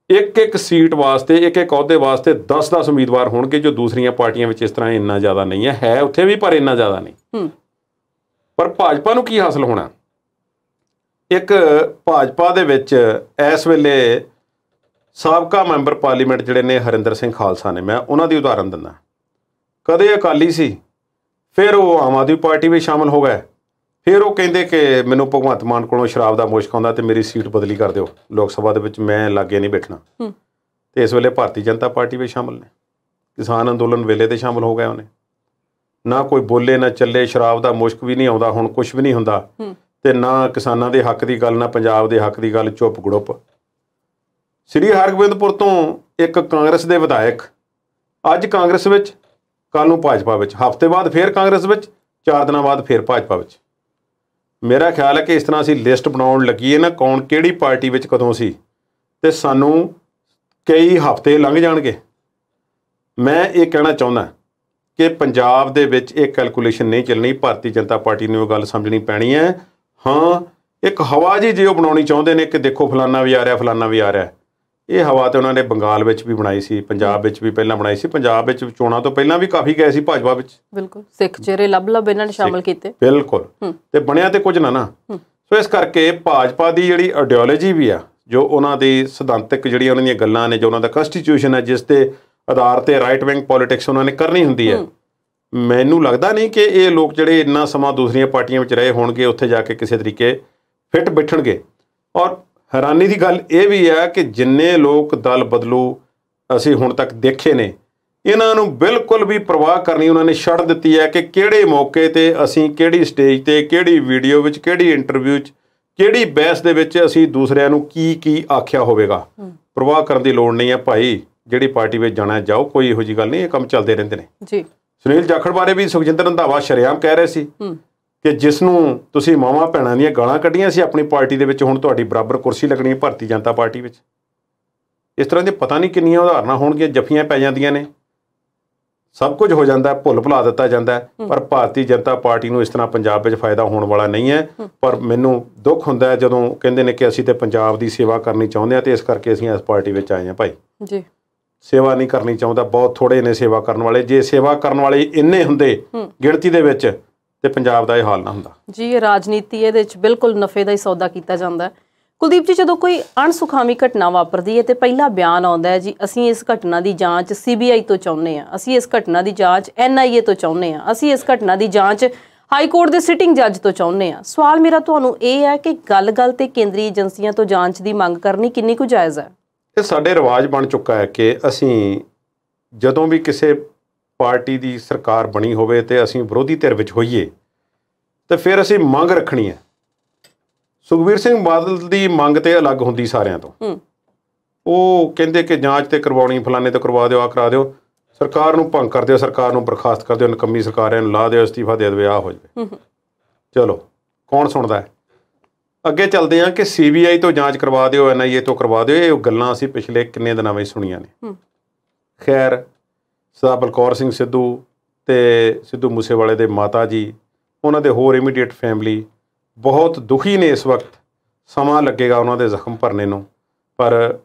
ਇੱਕ ਸੀਟ ਵਾਸਤੇ, ਇੱਕ ਅਹੁਦੇ ਵਾਸਤੇ 10-10 ਉਮੀਦਵਾਰ ਹੋਣਗੇ, ਜੋ ਦੂਸਰੀਆਂ ਪਾਰਟੀਆਂ ਵਿੱਚ ਇਸ ਤਰ੍ਹਾਂ ਇੰਨਾ ਜ਼ਿਆਦਾ ਨਹੀਂ ਹੈ ਉੱਥੇ ਵੀ, ਪਰ ਇੰਨਾ ਜ਼ਿਆਦਾ ਨਹੀਂ। ਪਰ ਭਾਜਪਾ ਨੂੰ ਕੀ ਹਾਸਲ ਹੋਣਾ? ਇੱਕ ਭਾਜਪਾ ਦੇ ਵਿੱਚ ਇਸ ਵੇਲੇ ਸਾਬਕਾ ਮੈਂਬਰ ਪਾਰਲੀਮੈਂਟ ਜਿਹੜੇ ਨੇ ਹਰਿੰਦਰ ਸਿੰਘ ਖਾਲਸਾ ਨੇ, ਮੈਂ ਉਹਨਾਂ ਦੀ ਉਦਾਹਰਨ ਦਿੰਦਾ। ਕਦੇ ਅਕਾਲੀ ਸੀ, ਫਿਰ ਉਹ ਆਮ ਆਦਮੀ ਪਾਰਟੀ ਵਿੱਚ ਸ਼ਾਮਲ ਹੋ ਗਏ, ਫਿਰ ਉਹ ਕਹਿੰਦੇ ਕਿ ਮੈਨੂੰ ਭਗਵੰਤ ਮਾਨ ਕੋਲੋਂ ਸ਼ਰਾਬ ਦਾ ਮੁਸ਼ਕ ਆਉਂਦਾ ਤੇ ਮੇਰੀ ਸੀਟ ਬਦਲੀ ਕਰ ਦਿਓ ਲੋਕ ਸਭਾ ਦੇ ਵਿੱਚ, ਮੈਂ ਲਾਗੇ ਨਹੀਂ ਬੈਠਣਾ। ਤੇ ਇਸ ਵੇਲੇ ਭਾਰਤੀ ਜਨਤਾ ਪਾਰਟੀ ਵਿੱਚ ਸ਼ਾਮਲ ਨੇ, ਕਿਸਾਨ ਅੰਦੋਲਨ ਵੇਲੇ ਤੇ ਸ਼ਾਮਲ ਹੋ ਗਏ ਉਹਨੇ। ਨਾ ਕੋਈ ਬੋਲੇ ਨਾ ਚੱਲੇ, ਸ਼ਰਾਬ ਦਾ ਮੁਸ਼ਕ ਵੀ ਨਹੀਂ ਆਉਂਦਾ, ਹੁਣ ਕੁਛ ਵੀ ਨਹੀਂ ਹੁੰਦਾ, ਤੇ ਨਾ ਕਿਸਾਨਾਂ ਦੇ ਹੱਕ ਦੀ ਗੱਲ, ਨਾ ਪੰਜਾਬ ਦੇ ਹੱਕ ਦੀ ਗੱਲ, ਚੁੱਪ ਗੜੁੱਪ। ਸ੍ਰੀ ਹਰਗੋਬਿੰਦਪੁਰ ਤੋਂ ਇੱਕ ਕਾਂਗਰਸ ਦੇ ਵਿਧਾਇਕ ਅੱਜ ਕਾਂਗਰਸ ਵਿੱਚ, ਕੱਲ੍ਹ ਨੂੰ ਭਾਜਪਾ ਵਿੱਚ, ਹਫ਼ਤੇ ਬਾਅਦ ਫਿਰ ਕਾਂਗਰਸ ਵਿੱਚ, 4 ਦਿਨਾਂ ਬਾਅਦ ਫਿਰ ਭਾਜਪਾ ਵਿੱਚ। ਮੇਰਾ ਖਿਆਲ ਹੈ ਕਿ ਇਸ ਤਰ੍ਹਾਂ ਅਸੀਂ ਲਿਸਟ ਬਣਾਉਣ ਲੱਗੀਏ ਨਾ, ਕੌਣ ਕਿਹੜੀ ਪਾਰਟੀ ਵਿੱਚ ਕਦੋਂ ਸੀ, ਤੇ ਸਾਨੂੰ ਕਈ ਹਫ਼ਤੇ ਲੰਘ ਜਾਣਗੇ। ਮੈਂ ਇਹ ਕਹਿਣਾ ਚਾਹੁੰਦਾ ਕਿ ਪੰਜਾਬ ਦੇ ਵਿੱਚ ਇਹ ਕੈਲਕੂਲੇਸ਼ਨ ਨਹੀਂ ਚੱਲਣੀ। ਭਾਰਤੀ ਜਨਤਾ ਪਾਰਟੀ ਨੂੰ ਇਹ ਗੱਲ ਸਮਝਣੀ ਪੈਣੀ ਹੈ। ਹਾਂ, ਇੱਕ ਹਵਾ ਜੀ ਜੇ ਉਹ ਬਣਾਉਣੀ ਚਾਹੁੰਦੇ ਨੇ ਕਿ ਦੇਖੋ ਫਲਾਨਾ ਵੀ ਆ ਰਿਹਾ, ਫਲਾਨਾ ਵੀ ਆ ਰਿਹਾ। ਇਹ ਹਵਾ ਤੇ ਉਹਨਾਂ ਨੇ ਬੰਗਾਲ ਵਿੱਚ ਵੀ ਬਣਾਈ ਸੀ, ਪੰਜਾਬ ਵਿੱਚ ਵੀ ਪਹਿਲਾਂ ਬਣਾਈ ਸੀ। ਪੰਜਾਬ ਵਿੱਚ ਚੋਣਾਂ ਤੋਂ ਪਹਿਲਾਂ ਵੀ ਕਾਫੀ ਗਏ ਸੀ ਭਾਜਪਾ ਵਿੱਚ। ਬਿਲਕੁਲ, ਸਿੱਖ ਚਿਹਰੇ ਲੱਭ ਇਹਨਾਂ ਨੇ ਸ਼ਾਮਲ ਕੀਤੇ। ਬਿਲਕੁਲ, ਤੇ ਬਣਿਆ ਤੇ ਕੁਝ ਨਾ। ਸੋ ਇਸ ਕਰਕੇ ਭਾਜਪਾ ਦੀ ਜਿਹੜੀ ਆਈਡੀਓਲੋਜੀ ਵੀ ਆ, ਜੋ ਉਹਨਾਂ ਦੀ ਸਿਧਾਂਤਕ ਜਿਹੜੀਆਂ ਉਹਨਾਂ ਦੀਆਂ ਗੱਲਾਂ ਨੇ, ਜੋ ਉਹਨਾਂ ਦਾ ਕੰਸਟੀਟਿਊਸ਼ਨ ਹੈ, ਜਿਸ ਦੇ ਆਧਾਰ ਤੇ ਰਾਈਟ ਵਿੰਗ ਪੋਲੀਟਿਕਸ ਉਹਨਾਂ ਨੇ ਕਰਨੀ ਹੁੰਦੀ ਹੈ, ਮੈਨੂੰ ਲੱਗਦਾ ਨਹੀਂ ਕਿ ਇਹ ਲੋਕ ਜਿਹੜੇ ਇੰਨਾ ਸਮਾਂ ਦੂਸਰੀਆਂ ਪਾਰਟੀਆਂ ਵਿੱਚ ਰਹੇ ਹੋਣਗੇ ਉੱਥੇ ਜਾ ਕੇ ਕਿਸੇ ਤਰੀਕੇ ਫਿੱਟ ਬੈਠਣਗੇ। ਔਰ ਹੈਰਾਨੀ ਦੀ ਗੱਲ ਇਹ ਵੀ ਹੈ ਕਿ ਜਿੰਨੇ ਲੋਕ ਦਲ ਬਦਲੂ ਅਸੀਂ ਹੁਣ ਤੱਕ ਦੇਖੇ ਨੇ, ਇਹਨਾਂ ਨੂੰ ਬਿਲਕੁਲ ਵੀ ਪਰਵਾਹ ਕਰਨੀ ਉਹਨਾਂ ਨੇ ਛੱਡ ਦਿੱਤੀ ਹੈ ਕਿ ਕਿਹੜੇ ਮੌਕੇ ਤੇ ਅਸੀਂ ਕਿਹੜੀ ਸਟੇਜ ਤੇ, ਕਿਹੜੀ ਵੀਡੀਓ ਵਿੱਚ, ਕਿਹੜੀ ਇੰਟਰਵਿਊ 'ਚ, ਕਿਹੜੀ ਬਹਿਸ ਦੇ ਵਿੱਚ ਅਸੀਂ ਦੂਸਰਿਆਂ ਨੂੰ ਕੀ ਆਖਿਆ ਹੋਵੇਗਾ। ਪਰਵਾਹ ਕਰਨ ਦੀ ਲੋੜ ਨਹੀਂ ਹੈ ਭਾਈ, ਜਿਹੜੀ ਪਾਰਟੀ ਵਿੱਚ ਜਾਣਾ ਜਾਓ, ਕੋਈ ਇਹੋ ਜਿਹੀ ਗੱਲ ਨਹੀਂ, ਇਹ ਕੰਮ ਚੱਲਦੇ ਰਹਿੰਦੇ ਨੇ ਜੀ। ਸੁਨੀਲ ਜਾਖੜ ਬਾਰੇ ਵੀ ਸੁਖਜਿੰਦਰ ਰੰਧਾਵਾ ਸ਼ਰੇਆਮ ਕਹਿ ਰਹੇ ਸੀ ਕਿ ਜਿਸ ਨੂੰ ਤੁਸੀਂ ਮਾਵਾਂ ਭੈਣਾਂ ਦੀਆਂ ਗਾਲਾਂ ਕੱਢੀਆਂ ਸੀ ਆਪਣੀ ਪਾਰਟੀ ਦੇ ਵਿੱਚ, ਹੁਣ ਤੁਹਾਡੀ ਬਰਾਬਰ ਕੁਰਸੀ ਲੱਗਣੀ ਹੈ ਭਾਰਤੀ ਜਨਤਾ ਪਾਰਟੀ ਵਿੱਚ। ਇਸ ਤਰ੍ਹਾਂ ਦੇ ਪਤਾ ਨਹੀਂ ਕਿੰਨੀਆਂ ਉਦਾਹਰਨਾਂ ਹੋਣਗੀਆਂ, ਜੱਫੀਆਂ ਪੈ ਜਾਂਦੀਆਂ ਨੇ, ਸਭ ਕੁਝ ਹੋ ਜਾਂਦਾ, ਭੁੱਲ ਭੁਲਾ ਦਿੱਤਾ ਜਾਂਦਾ। ਪਰ ਭਾਰਤੀ ਜਨਤਾ ਪਾਰਟੀ ਨੂੰ ਇਸ ਤਰ੍ਹਾਂ ਪੰਜਾਬ ਵਿੱਚ ਫਾਇਦਾ ਹੋਣ ਵਾਲਾ ਨਹੀਂ ਹੈ। ਪਰ ਮੈਨੂੰ ਦੁੱਖ ਹੁੰਦਾ ਹੈ ਜਦੋਂ ਕਹਿੰਦੇ ਨੇ ਕਿ ਅਸੀਂ ਤੇ ਪੰਜਾਬ ਦੀ ਸੇਵਾ ਕਰਨੀ ਚਾਹੁੰਦੇ ਹਾਂ ਤੇ ਇਸ ਕਰਕੇ ਅਸੀਂ ਇਸ ਪਾਰਟੀ ਵਿੱਚ ਆਏ ਹਾਂ। ਭਾਈ ਜੀ, ਸੇਵਾ ਨਹੀਂ ਕਰਨੀ ਚਾਹੁੰਦਾ, ਬਹੁਤ ਥੋੜ੍ਹੇ ਨੇ ਸੇਵਾ ਕਰਨ ਵਾਲੇ। ਜੇ ਸੇਵਾ ਕਰਨ ਵਾਲੇ ਇੰਨੇ ਹੁੰਦੇ ਗਿਣਤੀ ਦੇ ਵਿੱਚ ਤੇ ਪੰਜਾਬ ਦਾ ਇਹ ਹਾਲ ਨਾ ਹੁੰਦਾ ਜੀ। ਇਹ ਰਾਜਨੀਤੀ, ਇਹਦੇ ਵਿੱਚ ਬਿਲਕੁਲ ਨਫੇ ਦਾ ਹੀ ਸੌਦਾ ਕੀਤਾ ਜਾਂਦਾ। ਕੁਲਦੀਪ ਜੀ, ਜਦੋਂ ਕੋਈ ਅਣਸੁਖਾਵੀ ਘਟਨਾ ਵਾਪਰਦੀ ਹੈ ਤੇ ਪਹਿਲਾ ਬਿਆਨ ਆਉਂਦਾ ਹੈ ਜੀ, ਅਸੀਂ ਇਸ ਘਟਨਾ ਦੀ ਜਾਂਚ CBI ਤੋਂ ਚਾਹੁੰਦੇ ਹਾਂ, ਅਸੀਂ ਇਸ ਘਟਨਾ ਦੀ ਜਾਂਚ NIA ਤੋਂ ਚਾਹੁੰਦੇ ਹਾਂ, ਅਸੀਂ ਇਸ ਘਟਨਾ ਦੀ ਜਾਂਚ ਹਾਈ ਕੋਰਟ ਦੇ ਸਿਟਿੰਗ ਜੱਜ ਤੋਂ ਚਾਹੁੰਦੇ ਹਾਂ। ਸਵਾਲ ਮੇਰਾ ਤੁਹਾਨੂੰ ਇਹ ਹੈ ਕਿ ਗੱਲ ਤੇ ਕੇਂਦਰੀ ਏਜੰਸੀਆਂ ਤੋਂ ਜਾਂਚ ਦੀ ਮੰਗ ਕਰਨੀ ਕਿੰਨੀ ਕੁ ਜਾਇਜ਼ ਹੈ? ਇਹ ਸਾਡੇ ਰਿਵਾਜ ਬਣ ਚੁੱਕਾ ਹੈ ਕਿ ਅਸੀਂ ਜਦੋਂ ਵੀ ਕਿਸੇ ਪਾਰਟੀ ਦੀ ਸਰਕਾਰ ਬਣੀ ਹੋਵੇ ਤੇ ਅਸੀਂ ਵਿਰੋਧੀ ਧਿਰ ਵਿੱਚ ਹੋਈਏ ਤੇ ਫਿਰ ਅਸੀਂ ਮੰਗ ਰੱਖਣੀ ਹੈ। ਸੁਖਬੀਰ ਸਿੰਘ ਬਾਦਲ ਦੀ ਮੰਗ ਤੇ ਅਲੱਗ ਹੁੰਦੀ ਸਾਰਿਆਂ ਤੋਂ। ਉਹ ਕਹਿੰਦੇ ਕਿ ਜਾਂਚ ਤੇ ਕਰਵਾਉਣੀ, ਫਲਾਣੇ ਤੋਂ ਕਰਵਾ ਦਿਓ, ਆਹ ਕਰਾ ਦਿਓ, ਸਰਕਾਰ ਨੂੰ ਭੰਗ ਕਰ ਦਿਓ, ਸਰਕਾਰ ਨੂੰ ਬਰਖਾਸਤ ਕਰ ਦਿਓ, ਨਕੰਮੀ ਸਰਕਾਰਾਂ ਨੂੰ ਲਾ ਦਿਓ, ਅਸਤੀਫਾ ਦੇ ਦੇਵੇ, ਆਹ ਹੋ ਜਾਵੇ। ਚਲੋ, ਕੌਣ ਸੁਣਦਾ ਹੈ? ਅੱਗੇ ਚੱਲਦੇ ਹਾਂ ਕਿ CBI ਤੋਂ ਜਾਂਚ ਕਰਵਾ ਦਿਓ, NIA ਤੋਂ ਕਰਵਾ ਦਿਓ। ਇਹ ਗੱਲਾਂ ਅਸੀਂ ਪਿਛਲੇ ਕਿੰਨੇ ਦਿਨਾਂ ਵਿੱਚ ਸੁਣੀਆਂ ਨੇ। ਖੈਰ, ਸਰਦਾਰ ਬਲਕੌਰ ਸਿੰਘ ਸਿੱਧੂ ਤੇ ਸਿੱਧੂ ਮੂਸੇਵਾਲੇ ਦੇ ਮਾਤਾ ਜੀ, ਉਹਨਾਂ ਦੇ ਹੋਰ ਇਮੀਡੀਏਟ ਫੈਮਿਲੀ ਬਹੁਤ ਦੁਖੀ ਨੇ ਇਸ ਵਕਤ। ਸਮਾਂ ਲੱਗੇਗਾ ਉਹਨਾਂ ਦੇ ਜ਼ਖਮ ਭਰਨੇ ਨੂੰ, ਪਰ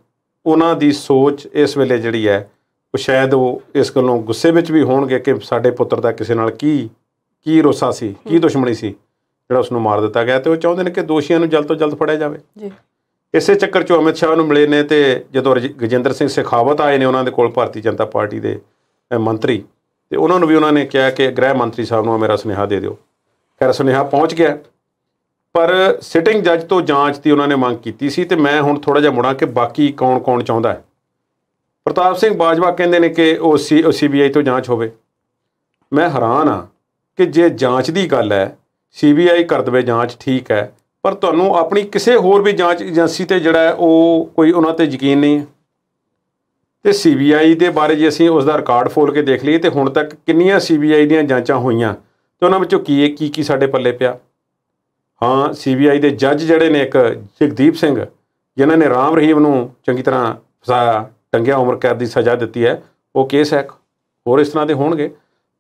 ਉਹਨਾਂ ਦੀ ਸੋਚ ਇਸ ਵੇਲੇ ਜਿਹੜੀ ਹੈ ਉਹ ਸ਼ਾਇਦ ਉਹ ਇਸ ਗੱਲੋਂ ਗੁੱਸੇ ਵਿੱਚ ਵੀ ਹੋਣਗੇ ਕਿ ਸਾਡੇ ਪੁੱਤਰ ਦਾ ਕਿਸੇ ਨਾਲ ਕੀ ਰੋਸਾ ਸੀ, ਕੀ ਦੁਸ਼ਮਣੀ ਸੀ ਜਿਹੜਾ ਉਸ ਨੂੰ ਮਾਰ ਦਿੱਤਾ ਗਿਆ, ਤੇ ਉਹ ਚਾਹੁੰਦੇ ਨੇ ਕਿ ਦੋਸ਼ੀਆਂ ਨੂੰ ਜਲਦ ਤੋਂ ਜਲਦ ਫੜਿਆ ਜਾਵੇ ਜੀ। ਇਸੇ ਚੱਕਰ 'ਚੋਂ ਅਮਿਤ ਸ਼ਾਹ ਨੂੰ ਮਿਲੇ ਨੇ ਤੇ ਜਦੋਂ ਗਜਿੰਦਰ ਸਿੰਘ ਸ਼ੇਖਾਵਤ ਆਏ ਨੇ ਉਹਨਾਂ ਦੇ ਕੋਲ, ਭਾਰਤੀ ਜਨਤਾ ਪਾਰਟੀ ਦੇ ਮੰਤਰੀ, ਤੇ ਉਹਨਾਂ ਨੂੰ ਵੀ ਉਹਨਾਂ ਨੇ ਕਿਹਾ ਕਿ ਗ੍ਰਹਿ ਮੰਤਰੀ ਸਾਹਿਬ ਨੂੰ ਮੇਰਾ ਸੁਨੇਹਾ ਦੇ ਦਿਓ। ਖੈਰ, ਸੁਨੇਹਾ ਪਹੁੰਚ ਗਿਆ, ਪਰ ਸਿਟਿੰਗ ਜੱਜ ਤੋਂ ਜਾਂਚ ਦੀ ਉਹਨਾਂ ਨੇ ਮੰਗ ਕੀਤੀ ਸੀ। ਤੇ ਮੈਂ ਹੁਣ ਥੋੜ੍ਹਾ ਜਿਹਾ ਮੁੜਾਂ ਕਿ ਬਾਕੀ ਕੌਣ ਚਾਹੁੰਦਾ ਹੈ। ਪ੍ਰਤਾਪ ਸਿੰਘ ਬਾਜਵਾ ਕਹਿੰਦੇ ਨੇ ਕਿ ਉਹ CBI ਤੋਂ ਜਾਂਚ ਹੋਵੇ। ਮੈਂ ਹੈਰਾਨ ਹਾਂ ਕਿ ਜੇ ਜਾਂਚ ਦੀ ਗੱਲ ਹੈ, CBI ਕਰ ਦੇਵੇ ਜਾਂਚ, ਠੀਕ ਹੈ, ਪਰ ਤੁਹਾਨੂੰ ਆਪਣੀ ਕਿਸੇ ਹੋਰ ਵੀ ਜਾਂਚ ਏਜੰਸੀ 'ਤੇ ਜਿਹੜਾ ਹੈ ਉਹ ਕੋਈ ਉਹਨਾਂ 'ਤੇ ਯਕੀਨ ਨਹੀਂ ਹੈ। ਤੇ CBI ਦੇ ਬਾਰੇ ਜੇ ਅਸੀਂ ਉਸ ਦਾ ਰਿਕਾਰਡ ਫੋਲ ਕੇ ਦੇਖ ਲਈਏ ਤੇ ਹੁਣ ਤੱਕ ਕਿੰਨੀਆਂ CBI ਦੀਆਂ ਜਾਂਚਾਂ ਹੋਈਆਂ ਤੇ ਉਹਨਾਂ ਵਿੱਚੋਂ ਕੀ ਸਾਡੇ ਪੱਲੇ ਪਿਆ। ਹਾਂ, CBI ਦੇ ਜੱਜ ਜਿਹੜੇ ਨੇ, ਇੱਕ ਜਗਦੀਪ ਸਿੰਘ, ਜਿਨ੍ਹਾਂ ਨੇ ਰਾਮ ਰਹੀਮ ਨੂੰ ਚੰਗੀ ਤਰ੍ਹਾਂ ਫਸਾਇਆ, ਟੰਗਿਆ, ਉਮਰ ਕੈਦ ਦੀ ਸਜ਼ਾ ਦਿੱਤੀ ਹੈ, ਉਹ ਕੇਸ ਹੈ। ਹੋਰ ਇਸ ਤਰ੍ਹਾਂ ਦੇ ਹੋਣਗੇ,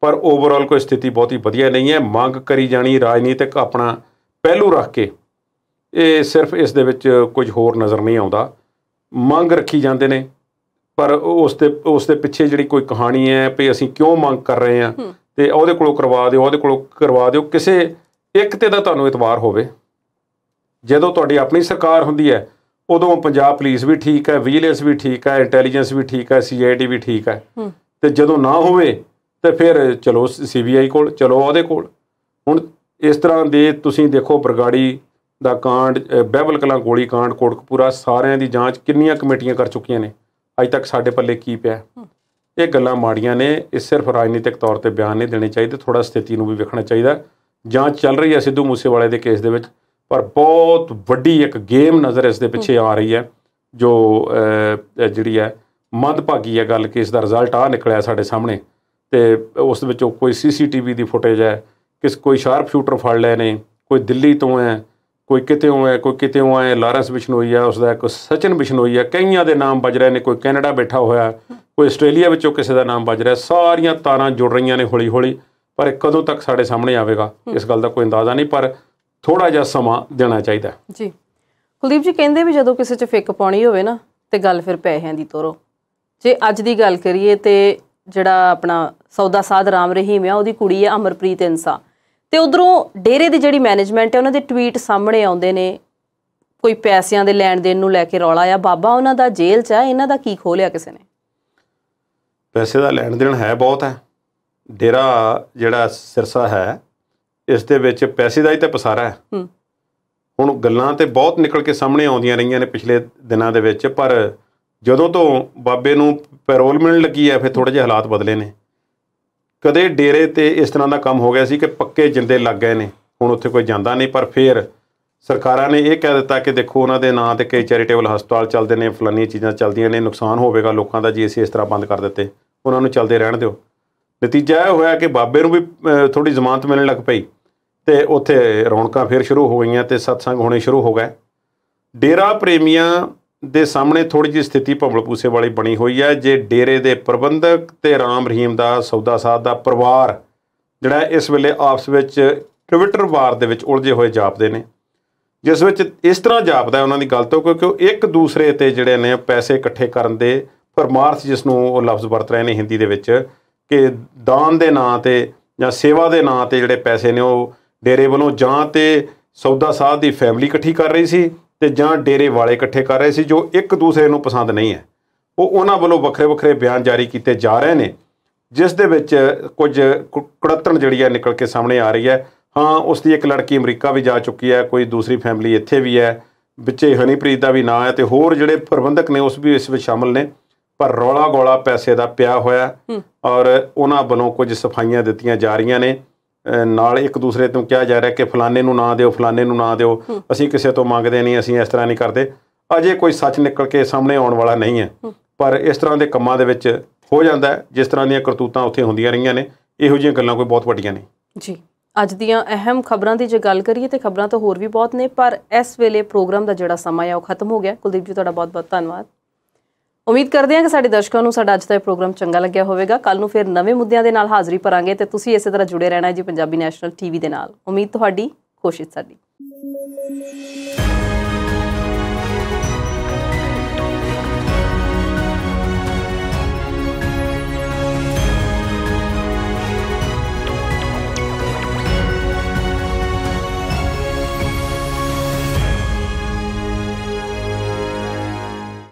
ਪਰ ਓਵਰਆਲ ਕੋਈ ਸਥਿਤੀ ਬਹੁਤੀ ਵਧੀਆ ਨਹੀਂ ਹੈ। ਮੰਗ ਕਰੀ ਜਾਣੀ, ਰਾਜਨੀਤਿਕ ਆਪਣਾ ਪਹਿਲੂ ਰੱਖ ਕੇ, ਇਹ ਸਿਰਫ ਇਸ ਦੇ ਵਿੱਚ ਕੁਝ ਹੋਰ ਨਜ਼ਰ ਨਹੀਂ ਆਉਂਦਾ। ਮੰਗ ਰੱਖੀ ਜਾਂਦੇ ਨੇ, ਪਰ ਉਸ ਦੇ ਪਿੱਛੇ ਜਿਹੜੀ ਕੋਈ ਕਹਾਣੀ ਹੈ ਵੀ ਅਸੀਂ ਕਿਉਂ ਮੰਗ ਕਰ ਰਹੇ ਹਾਂ ਤੇ ਉਹਦੇ ਕੋਲੋਂ ਕਰਵਾ ਦਿਓ, ਉਹਦੇ ਕੋਲੋਂ ਕਰਵਾ ਦਿਓ, ਕਿਸੇ ਇੱਕ ਤੇ ਤਾਂ ਤੁਹਾਨੂੰ ਇਤਬਾਰ ਹੋਵੇ। ਜਦੋਂ ਤੁਹਾਡੀ ਆਪਣੀ ਸਰਕਾਰ ਹੁੰਦੀ ਹੈ ਉਦੋਂ ਪੰਜਾਬ ਪੁਲਿਸ ਵੀ ਠੀਕ ਹੈ, ਵਿਜੀਲੈਂਸ ਵੀ ਠੀਕ ਹੈ, ਇੰਟੈਲੀਜੈਂਸ ਵੀ ਠੀਕ ਹੈ, CID ਵੀ ਠੀਕ ਹੈ, ਤੇ ਜਦੋਂ ਨਾ ਹੋਵੇ ਤੇ ਫਿਰ ਚਲੋ CBI ਕੋਲ, ਚਲੋ ਉਹਦੇ ਕੋਲ। ਹੁਣ ਇਸ ਤਰ੍ਹਾਂ ਦੇ ਤੁਸੀਂ ਦੇਖੋ, ਬਰਗਾੜੀ ਦਾ ਕਾਂਡ, ਬਹਿਬਲ ਕਲਾਂ ਗੋਲੀ ਕਾਂਡ, ਕੋਟਕਪੂਰਾ, ਸਾਰਿਆਂ ਦੀ ਜਾਂਚ ਕਿੰਨੀਆਂ ਕਮੇਟੀਆਂ ਕਰ ਚੁੱਕੀਆਂ ਨੇ, ਅੱਜ ਤੱਕ ਸਾਡੇ ਪੱਲੇ ਕੀ ਪਿਆ। ਇਹ ਗੱਲਾਂ ਮਾੜੀਆਂ ਨੇ। ਇਹ ਸਿਰਫ ਰਾਜਨੀਤਿਕ ਤੌਰ ਤੇ ਬਿਆਨ ਨਹੀਂ ਦੇਣੇ ਚਾਹੀਦੇ, ਥੋੜ੍ਹਾ ਸਥਿਤੀ ਨੂੰ ਵੀ ਵੇਖਣਾ ਚਾਹੀਦਾ। ਜਾਂਚ ਚੱਲ ਰਹੀ ਹੈ ਸਿੱਧੂ ਮੂਸੇਵਾਲੇ ਦੇ ਕੇਸ ਦੇ ਵਿੱਚ, ਪਰ ਬਹੁਤ ਵੱਡੀ ਇੱਕ ਗੇਮ ਨਜ਼ਰ ਇਸ ਦੇ ਪਿੱਛੇ ਆ ਰਹੀ ਹੈ, ਜੋ ਜਿਹੜੀ ਹੈ ਮੰਦਭਾਗੀ ਹੈ ਗੱਲ ਕਿ ਇਸ ਦਾ ਰਿਜ਼ਲਟ ਆ ਨਿਕਲਿਆ ਸਾਡੇ ਸਾਹਮਣੇ। ਤੇ ਉਸ ਵਿੱਚੋਂ ਕੋਈ CCTV ਦੀ ਫੁਟੇਜ ਹੈ, ਕੋਈ ਸ਼ਾਰਪ ਸ਼ੂਟਰ ਫੜ ਲਏ ਨੇ, ਕੋਈ ਦਿੱਲੀ ਤੋਂ ਹੈ, ਕੋਈ ਕਿਤੇੋਂ ਹੈ, ਕੋਈ ਕਿਤੇੋਂ ਹੈ। ਲਾਰੈਂਸ ਬਿਸ਼ਨੋਈ ਹੈ, ਉਸਦਾ ਇੱਕ ਸਚਿਨ ਬਿਸ਼ਨੋਈ ਹੈ, ਕਈਆਂ ਦੇ ਨਾਮ ਵੱਜ ਰਹੇ ਨੇ, ਕੋਈ ਕੈਨੇਡਾ ਬੈਠਾ ਹੋਇਆ, ਕੋਈ ਆਸਟ੍ਰੇਲੀਆ ਵਿੱਚੋਂ ਕਿਸੇ ਦਾ ਨਾਮ ਵੱਜ ਰਿਹਾ। ਸਾਰੀਆਂ ਤਾਰਾਂ ਜੁੜ ਰਹੀਆਂ ਨੇ ਹੌਲੀ ਹੌਲੀ, ਪਰ ਇਹ ਕਦੋਂ ਤੱਕ ਸਾਡੇ ਸਾਹਮਣੇ ਆਵੇਗਾ ਇਸ ਗੱਲ ਦਾ ਕੋਈ ਅੰਦਾਜ਼ਾ ਨਹੀਂ। ਪਰ ਥੋੜ੍ਹਾ ਜਿਹਾ ਸਮਾਂ ਦੇਣਾ ਚਾਹੀਦਾ। ਜੀ ਕੁਲਦੀਪ ਜੀ, ਕਹਿੰਦੇ ਵੀ ਜਦੋਂ ਕਿਸੇ 'ਚ ਫਿੱਕ ਪਾਉਣੀ ਹੋਵੇ ਨਾ ਤੇ ਗੱਲ ਫਿਰ ਪੈਸਿਆਂ ਦੀ ਤੋਰੋ। ਜੇ ਅੱਜ ਦੀ ਗੱਲ ਕਰੀਏ ਤੇ ਜਿਹੜਾ ਆਪਣਾ ਸੌਦਾ ਸਾਧ ਰਾਮ ਰਹੀਮ ਆ, ਉਹਦੀ ਕੁੜੀ ਹੈ ਅਮਰਪ੍ਰੀਤ ਇਨਸਾ, ਤੇ ਉਧਰੋਂ ਡੇਰੇ ਦੀ ਜਿਹੜੀ ਮੈਨੇਜਮੈਂਟ ਹੈ ਉਹਨਾਂ ਦੇ ਟਵੀਟ ਸਾਹਮਣੇ ਆਉਂਦੇ ਨੇ, ਕੋਈ ਪੈਸਿਆਂ ਦੇ ਲੈਣ ਦੇਣ ਨੂੰ ਲੈ ਕੇ ਰੌਲਾ ਆ। ਬਾਬਾ ਉਹਨਾਂ ਦਾ ਜੇਲ੍ਹ 'ਚ ਹੈ, ਇਹਨਾਂ ਦਾ ਕੀ ਖੋਹ ਲਿਆ ਕਿਸੇ ਨੇ? ਪੈਸੇ ਦਾ ਲੈਣ ਦੇਣ ਹੈ ਬਹੁਤ ਹੈ। ਡੇਰਾ ਜਿਹੜਾ ਸਿਰਸਾ ਹੈ ਇਸ ਦੇ ਵਿੱਚ ਪੈਸੇ ਦਾ ਹੀ ਤਾਂ ਪਸਾਰਾ ਹੈ। ਹੁਣ ਗੱਲਾਂ ਤੇ ਬਹੁਤ ਨਿਕਲ ਕੇ ਸਾਹਮਣੇ ਆਉਂਦੀਆਂ ਰਹੀਆਂ ਨੇ ਪਿਛਲੇ ਦਿਨਾਂ ਦੇ ਵਿੱਚ, ਪਰ ਜਦੋਂ ਤੋਂ ਬਾਬੇ ਨੂੰ ਪੈਰੋਲ ਮਿਲਣ ਲੱਗੀ ਹੈ ਫਿਰ ਥੋੜ੍ਹੇ ਜਿਹੇ ਹਾਲਾਤ ਬਦਲੇ ਨੇ। ਕਦੇ ਡੇਰੇ ਤੇ ਇਸ ਤਰ੍ਹਾਂ ਦਾ ਕੰਮ ਹੋ ਗਿਆ ਸੀ ਕਿ ਪੱਕੇ ਜਿੰਦੇ ਲੱਗ ਗਏ ਨੇ, ਹੁਣ ਉੱਥੇ ਕੋਈ ਜਾਂਦਾ ਨਹੀਂ। ਪਰ ਫਿਰ ਸਰਕਾਰਾਂ ਨੇ ਇਹ ਕਹਿ ਦਿੱਤਾ ਕਿ ਦੇਖੋ ਉਹਨਾਂ ਦੇ ਨਾਂ ਤੇ ਕਈ ਚੈਰੀਟੇਬਲ ਹਸਪਤਾਲ ਚੱਲਦੇ ਨੇ, ਫਲਾਨੀਆਂ ਚੀਜ਼ਾਂ ਚੱਲਦੀਆਂ ਨੇ, ਨੁਕਸਾਨ ਹੋਵੇਗਾ ਲੋਕਾਂ ਦਾ ਜੀ ਅਸੀਂ ਇਸ ਤਰ੍ਹਾਂ ਬੰਦ ਕਰ ਦਿੱਤੇ, ਉਹਨਾਂ ਨੂੰ ਚੱਲਦੇ ਰਹਿਣ ਦਿਓ। ਨਤੀਜਾ ਇਹ ਹੋਇਆ ਕਿ ਬਾਬੇ ਨੂੰ ਵੀ ਥੋੜ੍ਹੀ ਜ਼ਮਾਨਤ ਮਿਲਣ ਲੱਗ ਪਈ ਤੇ ਉੱਥੇ ਰੌਣਕਾਂ ਫਿਰ ਸ਼ੁਰੂ ਹੋ ਗਈਆਂ ਤੇ ਸਤਸੰਗ ਹੋਣੇ ਸ਼ੁਰੂ ਹੋ ਗਏ। ਡੇਰਾ ਪ੍ਰੇਮੀਆਂ ਦੇ ਸਾਹਮਣੇ ਥੋੜ੍ਹੀ ਜਿਹੀ ਸਥਿਤੀ ਭੰਬਲ-ਭੂਸੇ ਵਾਲੀ ਬਣੀ ਹੋਈ ਹੈ। ਜੇ ਡੇਰੇ ਦੇ ਪ੍ਰਬੰਧਕ ਤੇ ਰਾਮ ਰਹੀਮ ਦਾ ਸੌਦਾ ਸਾਧ ਦਾ ਪਰਿਵਾਰ ਜਿਹੜਾ ਇਸ ਵੇਲੇ ਆਪਸ ਵਿੱਚ ਟਵਿੱਟਰ ਵਾਰ ਦੇ ਵਿੱਚ ਉਲਝੇ ਹੋਏ ਜਾਪਦੇ ਨੇ, ਜਿਸ ਵਿੱਚ ਇਸ ਤਰ੍ਹਾਂ ਜਾਪਦਾ ਉਹਨਾਂ ਦੀ ਗੱਲ ਤੋਂ ਕਿਉਂਕਿ ਉਹ ਇੱਕ ਦੂਸਰੇ ਤੇ ਜਿਹੜੇ ਨੇ ਪੈਸੇ ਇਕੱਠੇ ਕਰਨ ਦੇ ਪਰਮਾਰਥ, ਜਿਸ ਨੂੰ ਉਹ ਲਫ਼ਜ਼ ਵਰਤ ਰਹੇ ਨੇ ਹਿੰਦੀ ਦੇ ਵਿੱਚ, ਕਿ ਦਾਨ ਦੇ ਨਾਂ 'ਤੇ ਜਾਂ ਸੇਵਾ ਦੇ ਨਾਂ 'ਤੇ ਜਿਹੜੇ ਪੈਸੇ ਨੇ ਉਹ ਡੇਰੇ ਵੱਲੋਂ ਜਾਂ ਤੇ ਸੌਦਾ ਸਾਧ ਦੀ ਫੈਮਿਲੀ ਇਕੱਠੀ ਕਰ ਰਹੀ ਸੀ ਤੇ ਜਾਂ ਡੇਰੇ ਵਾਲੇ ਇਕੱਠੇ ਕਰ ਰਹੇ ਸੀ, ਜੋ ਇੱਕ ਦੂਸਰੇ ਨੂੰ ਪਸੰਦ ਨਹੀਂ ਹੈ। ਉਹ ਉਹਨਾਂ ਵੱਲੋਂ ਵੱਖਰੇ ਵੱਖਰੇ ਬਿਆਨ ਜਾਰੀ ਕੀਤੇ ਜਾ ਰਹੇ ਨੇ, ਜਿਸ ਦੇ ਵਿੱਚ ਕੁਝ ਕੁੜੱਤਣ ਜਿਹੜੀ ਹੈ ਨਿਕਲ ਕੇ ਸਾਹਮਣੇ ਆ ਰਹੀ ਹੈ। ਹਾਂ, ਉਸ ਦੀ ਇੱਕ ਲੜਕੀ ਅਮਰੀਕਾ ਵੀ ਜਾ ਚੁੱਕੀ ਹੈ, ਕੋਈ ਦੂਸਰੀ ਫੈਮਿਲੀ ਇੱਥੇ ਵੀ ਹੈ, ਵਿੱਚੇ ਹਨੀਪ੍ਰੀਤ ਦਾ ਵੀ ਨਾਂ ਹੈ ਤੇ ਹੋਰ ਜਿਹੜੇ ਪ੍ਰਬੰਧਕ ਨੇ ਉਸ ਵੀ ਇਸ ਵਿੱਚ ਸ਼ਾਮਲ ਨੇ। ਪਰ ਰੌਲਾ ਗੋਲਾ ਪੈਸੇ ਦਾ ਪਿਆ ਹੋਇਆ ਔਰ ਉਹਨਾਂ ਵੱਲੋਂ ਕੁਝ ਸਫਾਈਆਂ ਦਿੱਤੀਆਂ ਜਾ ਰਹੀਆਂ ਨੇ। ਨਾਲ ਇੱਕ ਦੂਸਰੇ ਤੋਂ ਕਿਹਾ ਜਾ ਰਿਹਾ ਕਿ ਫਲਾਣੇ ਨੂੰ ਨਾ ਦਿਓ, ਫਲਾਣੇ ਨੂੰ ਨਾ ਦਿਓ, ਅਸੀਂ ਕਿਸੇ ਤੋਂ ਮੰਗਦੇ ਨਹੀਂ, ਅਸੀਂ ਇਸ ਤਰ੍ਹਾਂ ਨਹੀਂ ਕਰਦੇ। ਅਜੇ ਕੋਈ ਸੱਚ ਨਿਕਲ ਕੇ ਸਾਹਮਣੇ ਆਉਣ ਵਾਲਾ ਨਹੀਂ ਹੈ, ਪਰ ਇਸ ਤਰ੍ਹਾਂ ਦੇ ਕੰਮਾਂ ਦੇ ਵਿੱਚ ਹੋ ਜਾਂਦਾ ਹੈ। ਜਿਸ ਤਰ੍ਹਾਂ ਦੀਆਂ ਕਰਤੂਤਾਂ ਉੱਥੇ ਹੁੰਦੀਆਂ ਰਹੀਆਂ ਨੇ, ਇਹੋ ਜਿਹੀਆਂ ਗੱਲਾਂ ਕੋਈ ਬਹੁਤ ਵੱਡੀਆਂ ਨਹੀਂ। ਜੀ, ਅੱਜ ਦੀਆਂ ਅਹਿਮ ਖਬਰਾਂ ਦੀ ਜੇ ਗੱਲ ਕਰੀਏ ਤਾਂ ਖਬਰਾਂ ਤਾਂ ਹੋਰ ਵੀ ਬਹੁਤ ਨੇ, ਪਰ ਇਸ ਵੇਲੇ ਪ੍ਰੋਗਰਾਮ ਦਾ ਜਿਹੜਾ ਸਮਾਂ ਹੈ ਉਹ ਖਤਮ ਹੋ ਗਿਆ। ਕੁਲਦੀਪ ਜੀ, ਤੁਹਾਡਾ ਬਹੁਤ ਬਹੁਤ ਧੰਨਵਾਦ। ਉਮੀਦ ਕਰਦੇ ਹਾਂ ਕਿ ਸਾਡੇ ਦਰਸ਼ਕਾਂ ਨੂੰ ਸਾਡਾ ਅੱਜ ਦਾ ਇਹ ਪ੍ਰੋਗਰਾਮ ਚੰਗਾ ਲੱਗਿਆ ਹੋਵੇਗਾ। ਕੱਲ੍ਹ ਨੂੰ ਫਿਰ ਨਵੇਂ ਮੁੱਦਿਆਂ ਦੇ ਨਾਲ ਹਾਜ਼ਰੀ ਭਰਾਂਗੇ ਤੇ ਤੁਸੀਂ ਇਸੇ ਤਰ੍ਹਾਂ ਜੁੜੇ ਰਹਿਣਾ ਜੀ ਪੰਜਾਬੀ ਨੈਸ਼ਨਲ TV ਦੇ ਨਾਲ। ਉਮੀਦ ਤੁਹਾਡੀ, ਕੋਸ਼ਿਸ਼ ਸਾਡੀ।